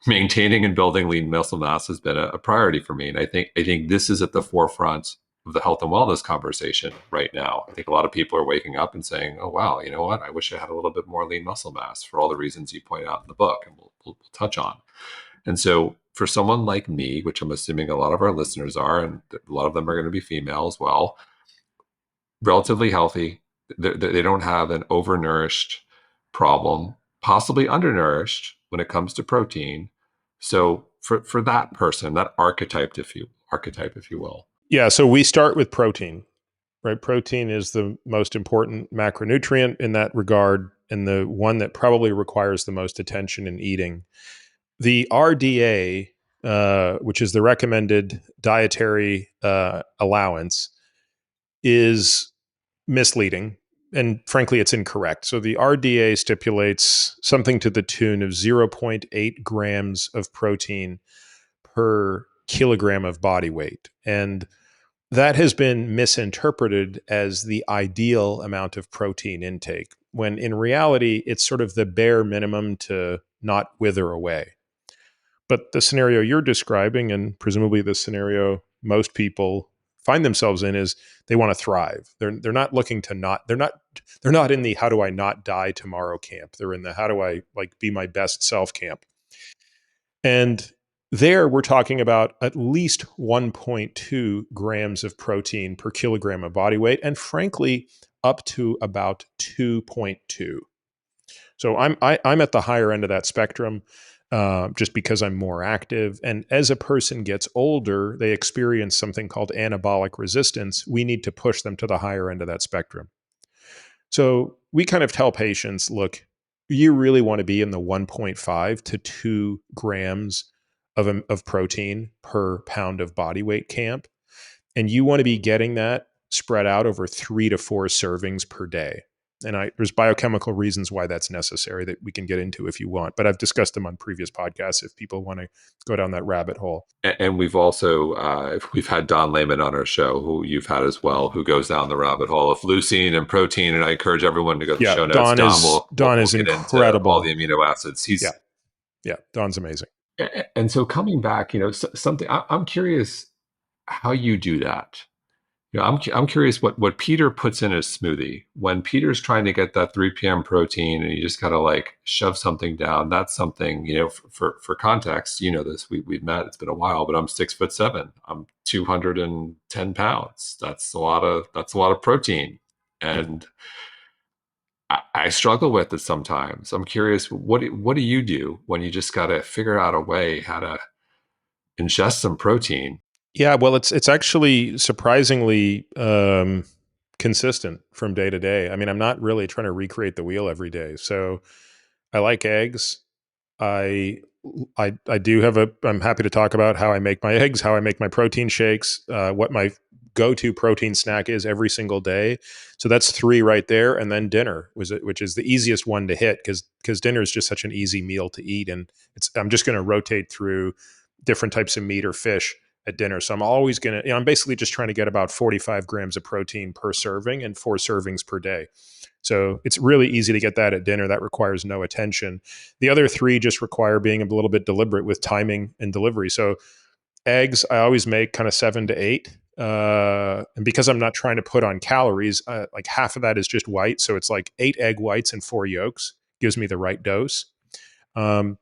maintaining and building lean muscle mass has been a priority for me. And I think this is at the forefront of the health and wellness conversation right now. I think a lot of people are waking up and saying, "Oh wow, you know what? I wish I had a little bit more lean muscle mass," for all the reasons you point out in the book, and we'll touch on. And so, for someone like me, which I'm assuming a lot of our listeners are, and a lot of them are going to be female as well, relatively healthy, they don't have an overnourished problem, possibly undernourished when it comes to protein. So for that person, that archetype, if you will. Yeah, so we start with protein, right? Protein is the most important macronutrient in that regard, and the one that probably requires the most attention in eating. The RDA, which is the recommended dietary allowance, is misleading. And frankly, it's incorrect. So the RDA stipulates something to the tune of 0.8 grams of protein per kilogram of body weight. And that has been misinterpreted as the ideal amount of protein intake, when in reality, it's sort of the bare minimum to not wither away. But the scenario you're describing, and presumably the scenario most people find themselves in, is they want to thrive. They're not looking to they're not in the how do I not die tomorrow camp. They're in the how do I be my best self camp. And there we're talking about at least 1.2 grams of protein per kilogram of body weight, and frankly, up to about 2.2. So I'm at the higher end of that spectrum, just because I'm more active. And as a person gets older, they experience something called anabolic resistance. We need to push them to the higher end of that spectrum. So we kind of tell patients, look, you really want to be in the 1.5 to 2 grams of protein per pound of body weight camp. And you want to be getting that spread out over 3 to 4 servings per day. And there's biochemical reasons why that's necessary that we can get into if you want, but I've discussed them on previous podcasts if people want to go down that rabbit hole. And we've also, we've had Don Layman on our show, who you've had as well, who goes down the rabbit hole of leucine and protein. And I encourage everyone to go to the show notes. Don is incredible. All the amino acids. Yeah, Don's amazing. And so coming back, something I'm curious how you do that. I'm curious what Peter puts in his smoothie. When Peter's trying to get that 3 p.m. protein and you just gotta shove something down, that's something, for context, this, we've met, it's been a while, but I'm 6'7". I'm 210 pounds. That's a lot of protein. And I struggle with it sometimes. I'm curious, what do you do when you just gotta figure out a way how to ingest some protein? Yeah, well, it's actually surprisingly consistent from day to day. I mean, I'm not really trying to recreate the wheel every day. So I like eggs. I do have I'm happy to talk about how I make my eggs, how I make my protein shakes, what my go-to protein snack is every single day. So that's 3 right there. And then dinner, which is the easiest one to hit because dinner is just such an easy meal to eat. And I'm just going to rotate through different types of meat or fish at dinner. So I'm always going to, I'm basically just trying to get about 45 grams of protein per serving and 4 servings per day. So it's really easy to get that at dinner. That requires no attention. The other 3 just require being a little bit deliberate with timing and delivery. So eggs, I always make kind of 7 to 8. And because I'm not trying to put on calories, half of that is just white. So it's 8 egg whites and 4 yolks gives me the right dose. My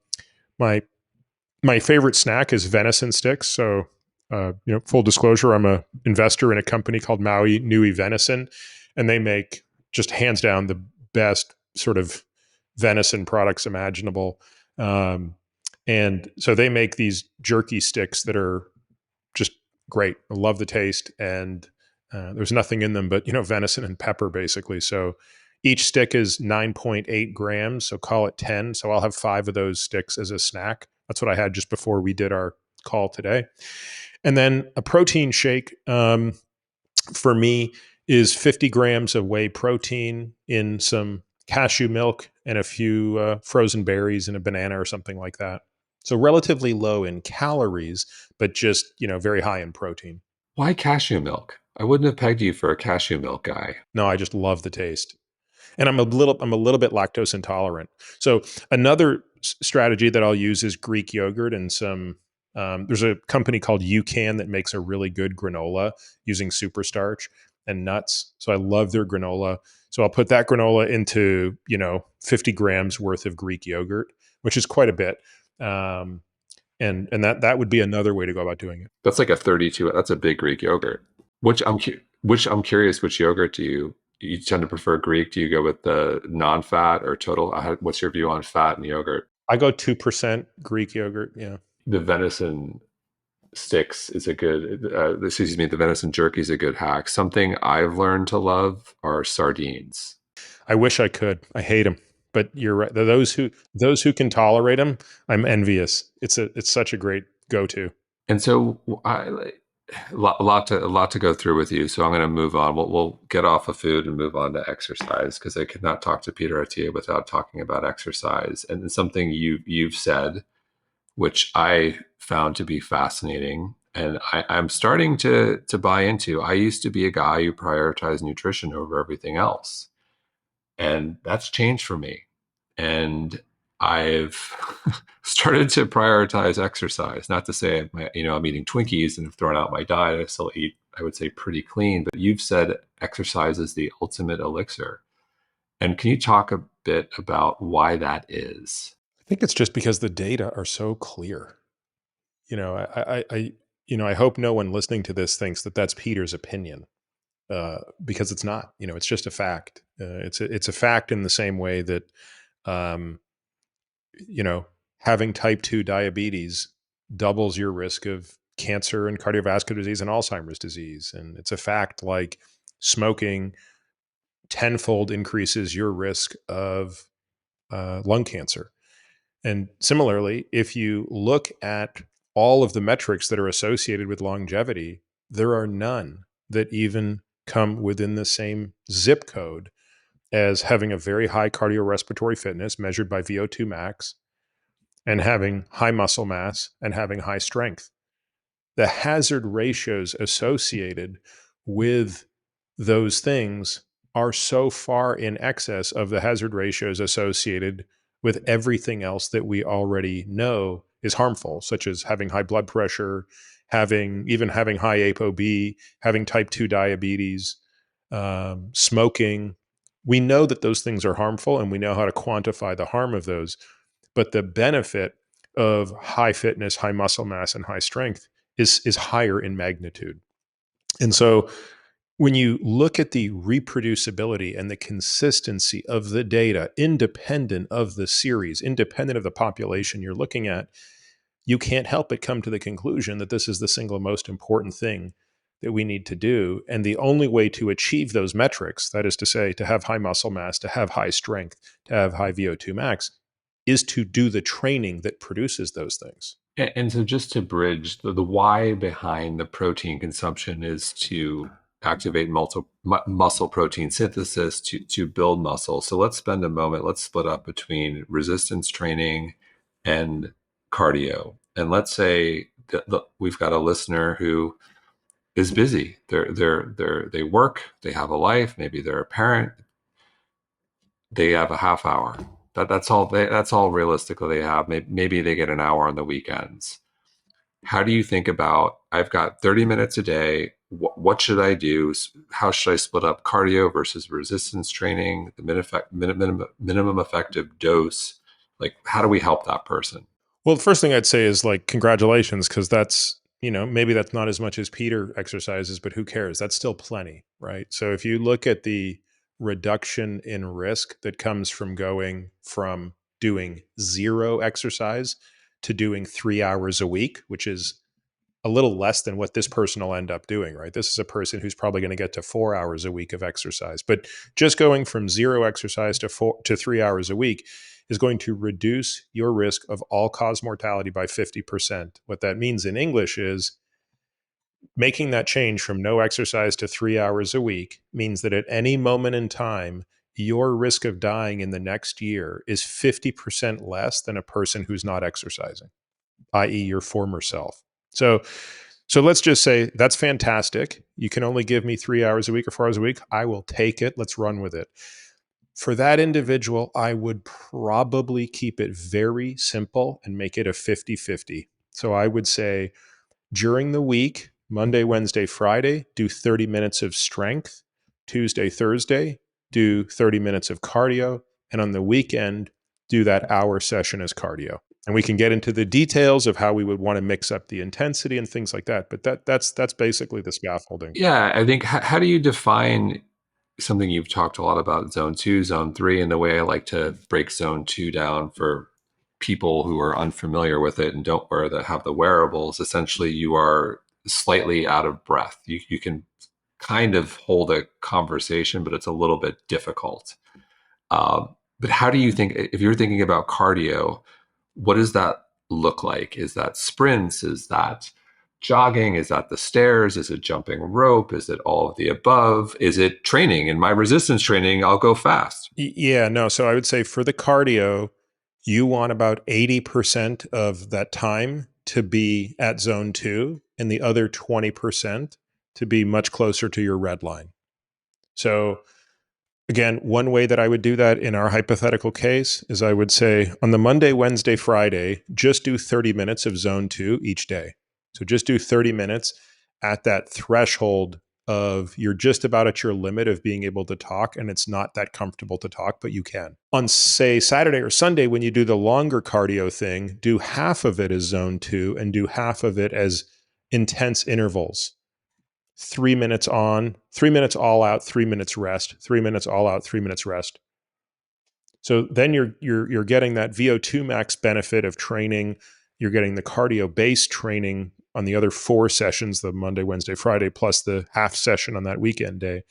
favorite snack is venison sticks. So Full disclosure, I'm a investor in a company called Maui Nui Venison, and they make just hands down the best sort of venison products imaginable. And so they make these jerky sticks that are just great. I love the taste, and there's nothing in them but venison and pepper basically. So each stick is 9.8 grams, so call it 10. So I'll have 5 of those sticks as a snack. That's what I had just before we did our call today. And then a protein shake for me is 50 grams of whey protein in some cashew milk and a few frozen berries and a banana or something like that. So relatively low in calories, but just, very high in protein. Why cashew milk? I wouldn't have pegged you for a cashew milk guy. No, I just love the taste. And I'm a little bit lactose intolerant. So another strategy that I'll use is Greek yogurt and some. There's a company called UCAN that makes a really good granola using superstarch and nuts. So I love their granola. So I'll put that granola into 50 grams worth of Greek yogurt, which is quite a bit. And that would be another way to go about doing it. That's like a 32. That's a big Greek yogurt. Which I'm curious, which yogurt do you tend to prefer Greek? Do you go with the non-fat or total? What's your view on fat and yogurt? I go 2% Greek yogurt. Yeah. The venison sticks is a good, the venison jerky is a good hack. Something I've learned to love are sardines. I wish I could. I hate them, but you're right. Those who can tolerate them, I'm envious. It's such a great go-to. And so a lot to go through with you. So I'm going to move on. We'll get off of food and move on to exercise, because I could not talk to Peter Attia without talking about exercise. And something you've said, which I found to be fascinating, and I'm starting to buy into. I used to be a guy who prioritized nutrition over everything else, and that's changed for me. And I've started to prioritize exercise. Not to say I'm eating Twinkies and have thrown out my diet. I still eat, I would say, pretty clean. But you've said exercise is the ultimate elixir. And can you talk a bit about why that is? I think it's just because the data are so clear. I hope no one listening to this thinks that that's Peter's opinion, because it's not. It's just a fact. It's a fact in the same way that, having type 2 diabetes doubles your risk of cancer and cardiovascular disease and Alzheimer's disease. And it's a fact like smoking tenfold increases your risk of lung cancer. And similarly, if you look at all of the metrics that are associated with longevity, there are none that even come within the same zip code as having a very high cardiorespiratory fitness measured by VO2 max, and having high muscle mass and having high strength. The hazard ratios associated with those things are so far in excess of the hazard ratios associated with everything else that we already know is harmful, such as having high blood pressure, having high ApoB, having type 2 diabetes, smoking. We know that those things are harmful, and we know how to quantify the harm of those. But the benefit of high fitness, high muscle mass, and high strength is higher in magnitude. And so when you look at the reproducibility and the consistency of the data, independent of the series, independent of the population you're looking at, you can't help but come to the conclusion that this is the single most important thing that we need to do. And the only way to achieve those metrics, that is to say, to have high muscle mass, to have high strength, to have high VO2 max, is to do the training that produces those things. And so just to bridge, the why behind the protein consumption is to activate muscle protein synthesis to build muscle. So let's spend a moment, let's split up between resistance training and cardio. And let's say that we've got a listener who is busy. They work, they have a life, maybe they're a parent, they have a half hour. That's all realistically they have. Maybe they get an hour on the weekends. How do you think about, I've got 30 minutes a day. What should I do? How should I split up cardio versus resistance training, the minimum effective dose? Like, how do we help that person? Well, the first thing I'd say is, like, congratulations, because that's, maybe that's not as much as Peter exercises, but who cares? That's still plenty, right? So if you look at the reduction in risk that comes from going from doing zero exercise to doing 3 hours a week, which is a little less than what this person will end up doing, right? This is a person who's probably going to get to 4 hours a week of exercise. But just going from zero exercise to 3 hours a week is going to reduce your risk of all cause mortality by 50%. What that means in English is making that change from no exercise to 3 hours a week means that at any moment in time, your risk of dying in the next year is 50% less than a person who's not exercising, i.e., your former self. So let's just say that's fantastic. You can only give me 3 hours a week or 4 hours a week. I will take it. Let's run with it. For that individual, I would probably keep it very simple and make it a 50-50. So I would say during the week, Monday, Wednesday, Friday, do 30 minutes of strength. Tuesday, Thursday, do 30 minutes of cardio. And on the weekend, do that hour session as cardio. And we can get into the details of how we would want to mix up the intensity and things like that. But that's basically the scaffolding. Yeah, I think how do you define something you've talked a lot about, zone two, zone three, and the way I like to break zone two down for people who are unfamiliar with it and don't have the wearables. Essentially, you are slightly out of breath. You can kind of hold a conversation, but it's a little bit difficult. But how do you think, if you're thinking about cardio, what does that look like? Is that sprints? Is that jogging? Is that the stairs? Is it jumping rope? Is it all of the above? Is it training? In my resistance training, I'll go fast. Yeah, no. So I would say for the cardio, you want about 80% of that time to be at zone two and the other 20% to be much closer to your red line. So again, one way that I would do that in our hypothetical case is I would say on the Monday, Wednesday, Friday, just do 30 minutes of zone two each day. So just do 30 minutes at that threshold of you're just about at your limit of being able to talk, and it's not that comfortable to talk, but you can. On, say, Saturday or Sunday, when you do the longer cardio thing, do half of it as zone two and do half of it as intense intervals. 3 minutes on, 3 minutes all out, 3 minutes rest, 3 minutes all out, 3 minutes rest. So then you're getting that VO2 max benefit of training. You're getting the cardio based training on the other 4 sessions, the Monday, Wednesday, Friday, plus the half session on that weekend day.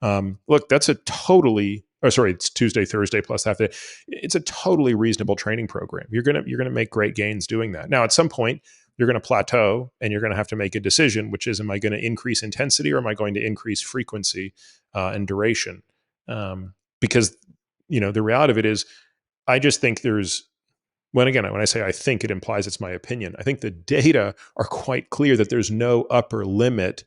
Look, that's a totally, it's Tuesday, Thursday plus half day. It's a totally reasonable training program. You're gonna make great gains doing that. Now, at some point, you're going to plateau and you're going to have to make a decision, which is, am I going to increase intensity or am I going to increase frequency and duration? Because, the reality of it is, I just think when I say I think, it implies it's my opinion. I think the data are quite clear that there's no upper limit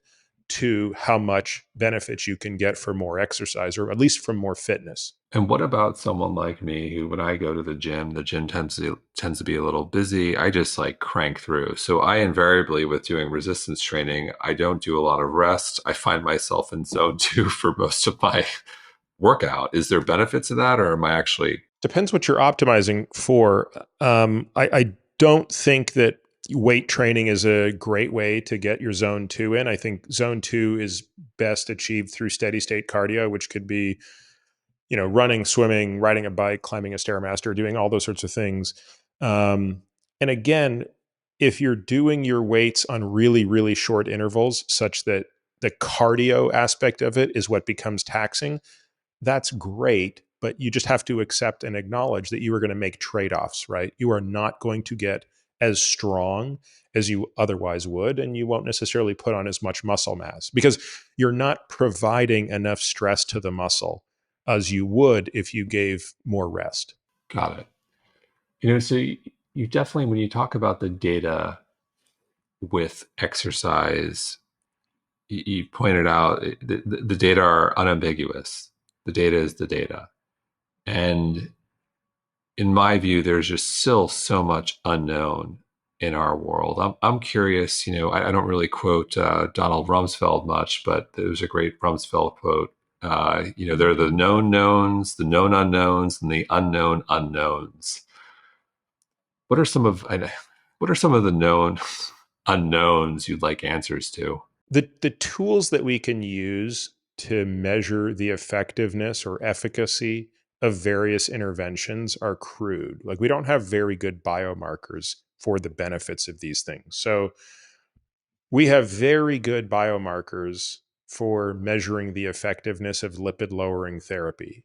to how much benefits you can get for more exercise, or at least from more fitness. And what about someone like me who, when I go to the gym tends to be a little busy. I just like crank through. So I invariably, with doing resistance training, I don't do a lot of rest. I find myself in zone two for most of my workout. Is there benefit to that, or am I actually? Depends what you're optimizing for. I don't think that weight training is a great way to get your zone two in. I think zone two is best achieved through steady state cardio, which could be, running, swimming, riding a bike, climbing a Stairmaster, doing all those sorts of things. And again, if you're doing your weights on really, really short intervals, such that the cardio aspect of it is what becomes taxing, that's great. But you just have to accept and acknowledge that you are going to make trade-offs, right? You are not going to get as strong as you otherwise would, and you won't necessarily put on as much muscle mass because you're not providing enough stress to the muscle as you would if you gave more rest. Got it. So you definitely, when you talk about the data with exercise, you pointed out the data are unambiguous. The data is the data. And in my view, there's just still so much unknown in our world. I'm curious, I don't really quote Donald Rumsfeld much, but there was a great Rumsfeld quote. There are the known knowns, the known unknowns, and the unknown unknowns. What are some of the known unknowns you'd like answers to? The tools that we can use to measure the effectiveness or efficacy of various interventions are crude. Like, we don't have very good biomarkers for the benefits of these things. So we have very good biomarkers for measuring the effectiveness of lipid lowering therapy,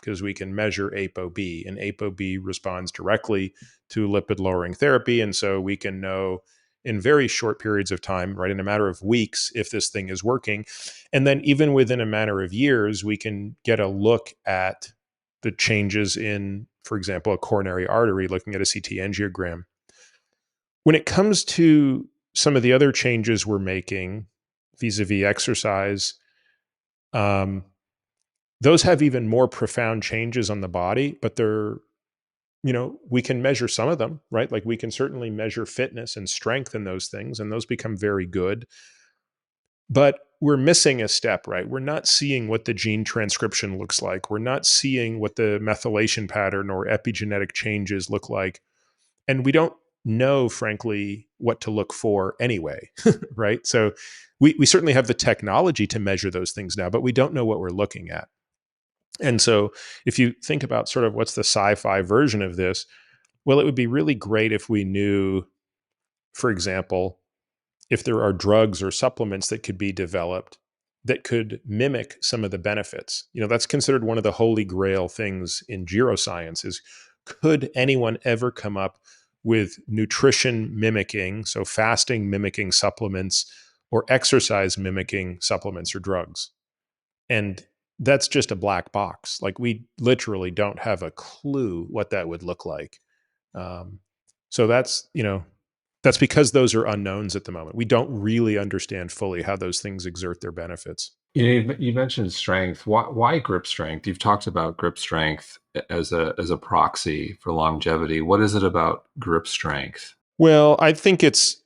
because we can measure ApoB, and ApoB responds directly to lipid lowering therapy. And so we can know in very short periods of time, right, in a matter of weeks, if this thing is working. And then even within a matter of years, we can get a look at the changes in, for example, a coronary artery, looking at a CT angiogram. When it comes to some of the other changes we're making vis-a-vis exercise, um, those have even more profound changes on the body, but they're, we can measure some of them, right? Like, we can certainly measure fitness and strength in those things, and those become very good. But we're missing a step, right? We're not seeing what the gene transcription looks like. We're not seeing what the methylation pattern or epigenetic changes look like. And we don't know, frankly, what to look for anyway, right? So we certainly have the technology to measure those things now, but we don't know what we're looking at. And so if you think about sort of what's the sci-fi version of this, well, it would be really great if we knew, for example, if there are drugs or supplements that could be developed that could mimic some of the benefits. That's considered one of the holy grail things in geroscience is, could anyone ever come up with nutrition mimicking, so fasting mimicking supplements, or exercise mimicking supplements or drugs? And that's just a black box. Like, we literally don't have a clue what that would look like. Um, so that's because those are unknowns at the moment. We don't really understand fully how those things exert their benefits. You mentioned strength. Why grip strength? You've talked about grip strength as a proxy for longevity. What is it about grip strength? Well, I think it's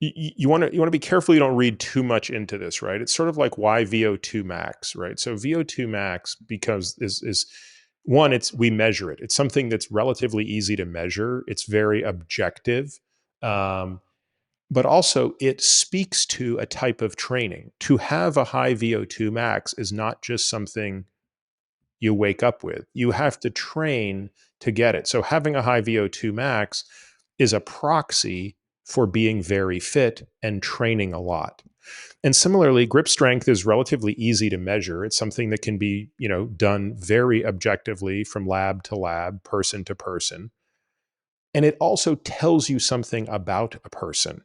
you want to be careful you don't read too much into this, right? It's sort of like, why VO2 max, right? So VO2 max, because is one, we measure it. It's something that's relatively easy to measure. It's very objective. But also it speaks to a type of training. To have a high VO2 max is not just something you wake up with. You have to train to get it. So having a high VO2 max is a proxy for being very fit and training a lot. And similarly, grip strength is relatively easy to measure. It's something that can be, done very objectively from lab to lab, person to person. And it also tells you something about a person,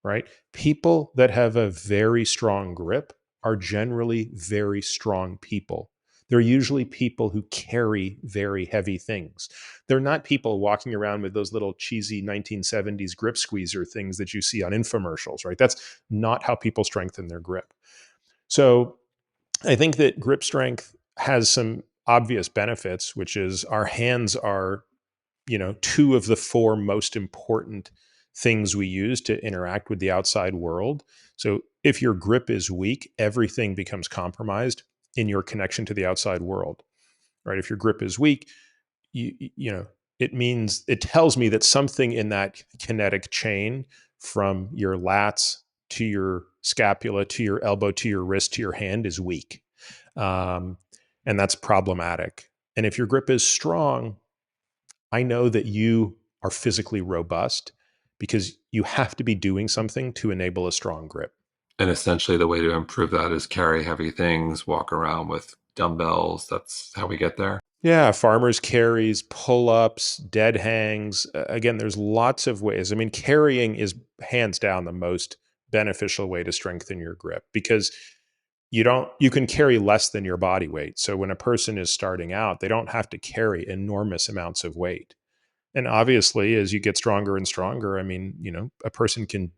right? People that have a very strong grip are generally very strong people. They're usually people who carry very heavy things. They're not people walking around with those little cheesy 1970s grip squeezer things that you see on infomercials, right? That's not how people strengthen their grip. So I think that grip strength has some obvious benefits, which is our hands are, two of the four most important things we use to interact with the outside world. So if your grip is weak, everything becomes compromised in your connection to the outside world, right? If your grip is weak, it tells me that something in that kinetic chain from your lats to your scapula to your elbow to your wrist to your hand is weak. And that's problematic. And if your grip is strong, I know that you are physically robust, because you have to be doing something to enable a strong grip. And essentially, the way to improve that is carry heavy things, walk around with dumbbells. That's how we get there. Yeah, farmers carries, pull-ups, dead hangs. Again, there's lots of ways. I mean, carrying is hands down the most beneficial way to strengthen your grip, because you can carry less than your body weight. So when a person is starting out, they don't have to carry enormous amounts of weight. And obviously, as you get stronger and stronger, I mean, a person can,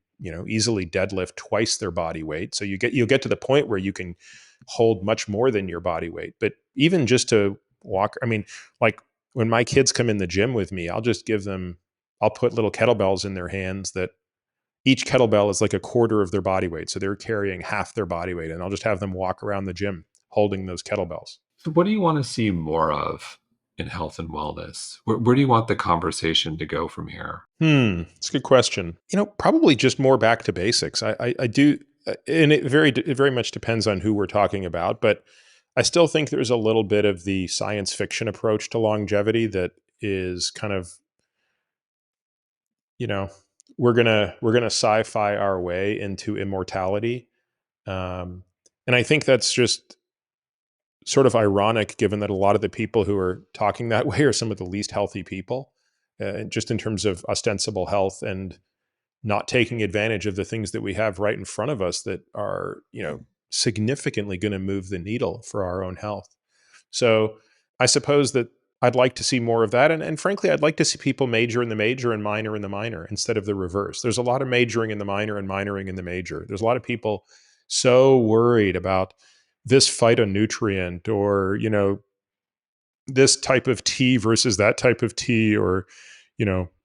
easily deadlift twice their body weight. So you'll get to the point where you can hold much more than your body weight. But even just to walk, I mean, like, when my kids come in the gym with me, I'll put little kettlebells in their hands that each kettlebell is like a quarter of their body weight. So they're carrying half their body weight, and I'll just have them walk around the gym holding those kettlebells. So, what do you want to see more of in health and wellness? Where do you want the conversation to go from here? It's a good question. Probably just more back to basics. I do, and it very much depends on who we're talking about, but I still think there's a little bit of the science fiction approach to longevity that is kind of, we're gonna sci-fi our way into immortality, and I think that's just sort of ironic, given that a lot of the people who are talking that way are some of the least healthy people, just in terms of ostensible health and not taking advantage of the things that we have right in front of us that are, significantly going to move the needle for our own health. So I suppose that I'd like to see more of that. And frankly, I'd like to see people major in the major and minor in the minor instead of the reverse. There's a lot of majoring in the minor and minoring in the major. There's a lot of people so worried about this phytonutrient or, this type of tea versus that type of tea, or,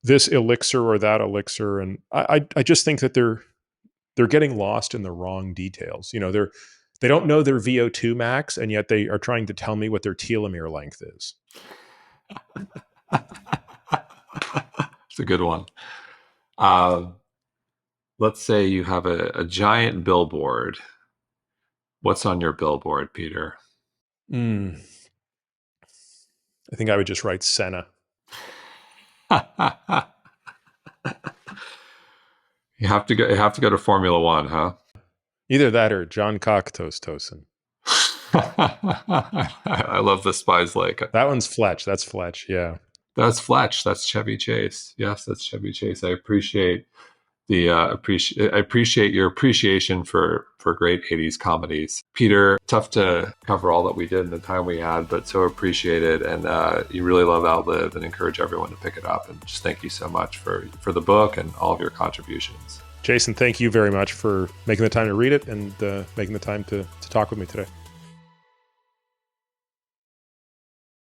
this elixir or that elixir. And I just think that they're getting lost in the wrong details. They don't know their VO2 max, and yet they are trying to tell me what their telomere length is. It's a good one. Let's say you have a giant billboard. What's on your billboard, Peter? I think I would just write Senna. You have to go to Formula One, huh? Either that or John Tosin. I love the Spies Lake. That one's Fletch. That's Fletch. Yeah. That's Fletch. That's Chevy Chase. Yes, that's Chevy Chase. I appreciate I appreciate your appreciation for great 80s comedies. Peter, tough to cover all that we did in the time we had, but so appreciated. And you really love Outlive and encourage everyone to pick it up. And just thank you so much for the book and all of your contributions. Jason, thank you very much for making the time to read it and making the time to talk with me today.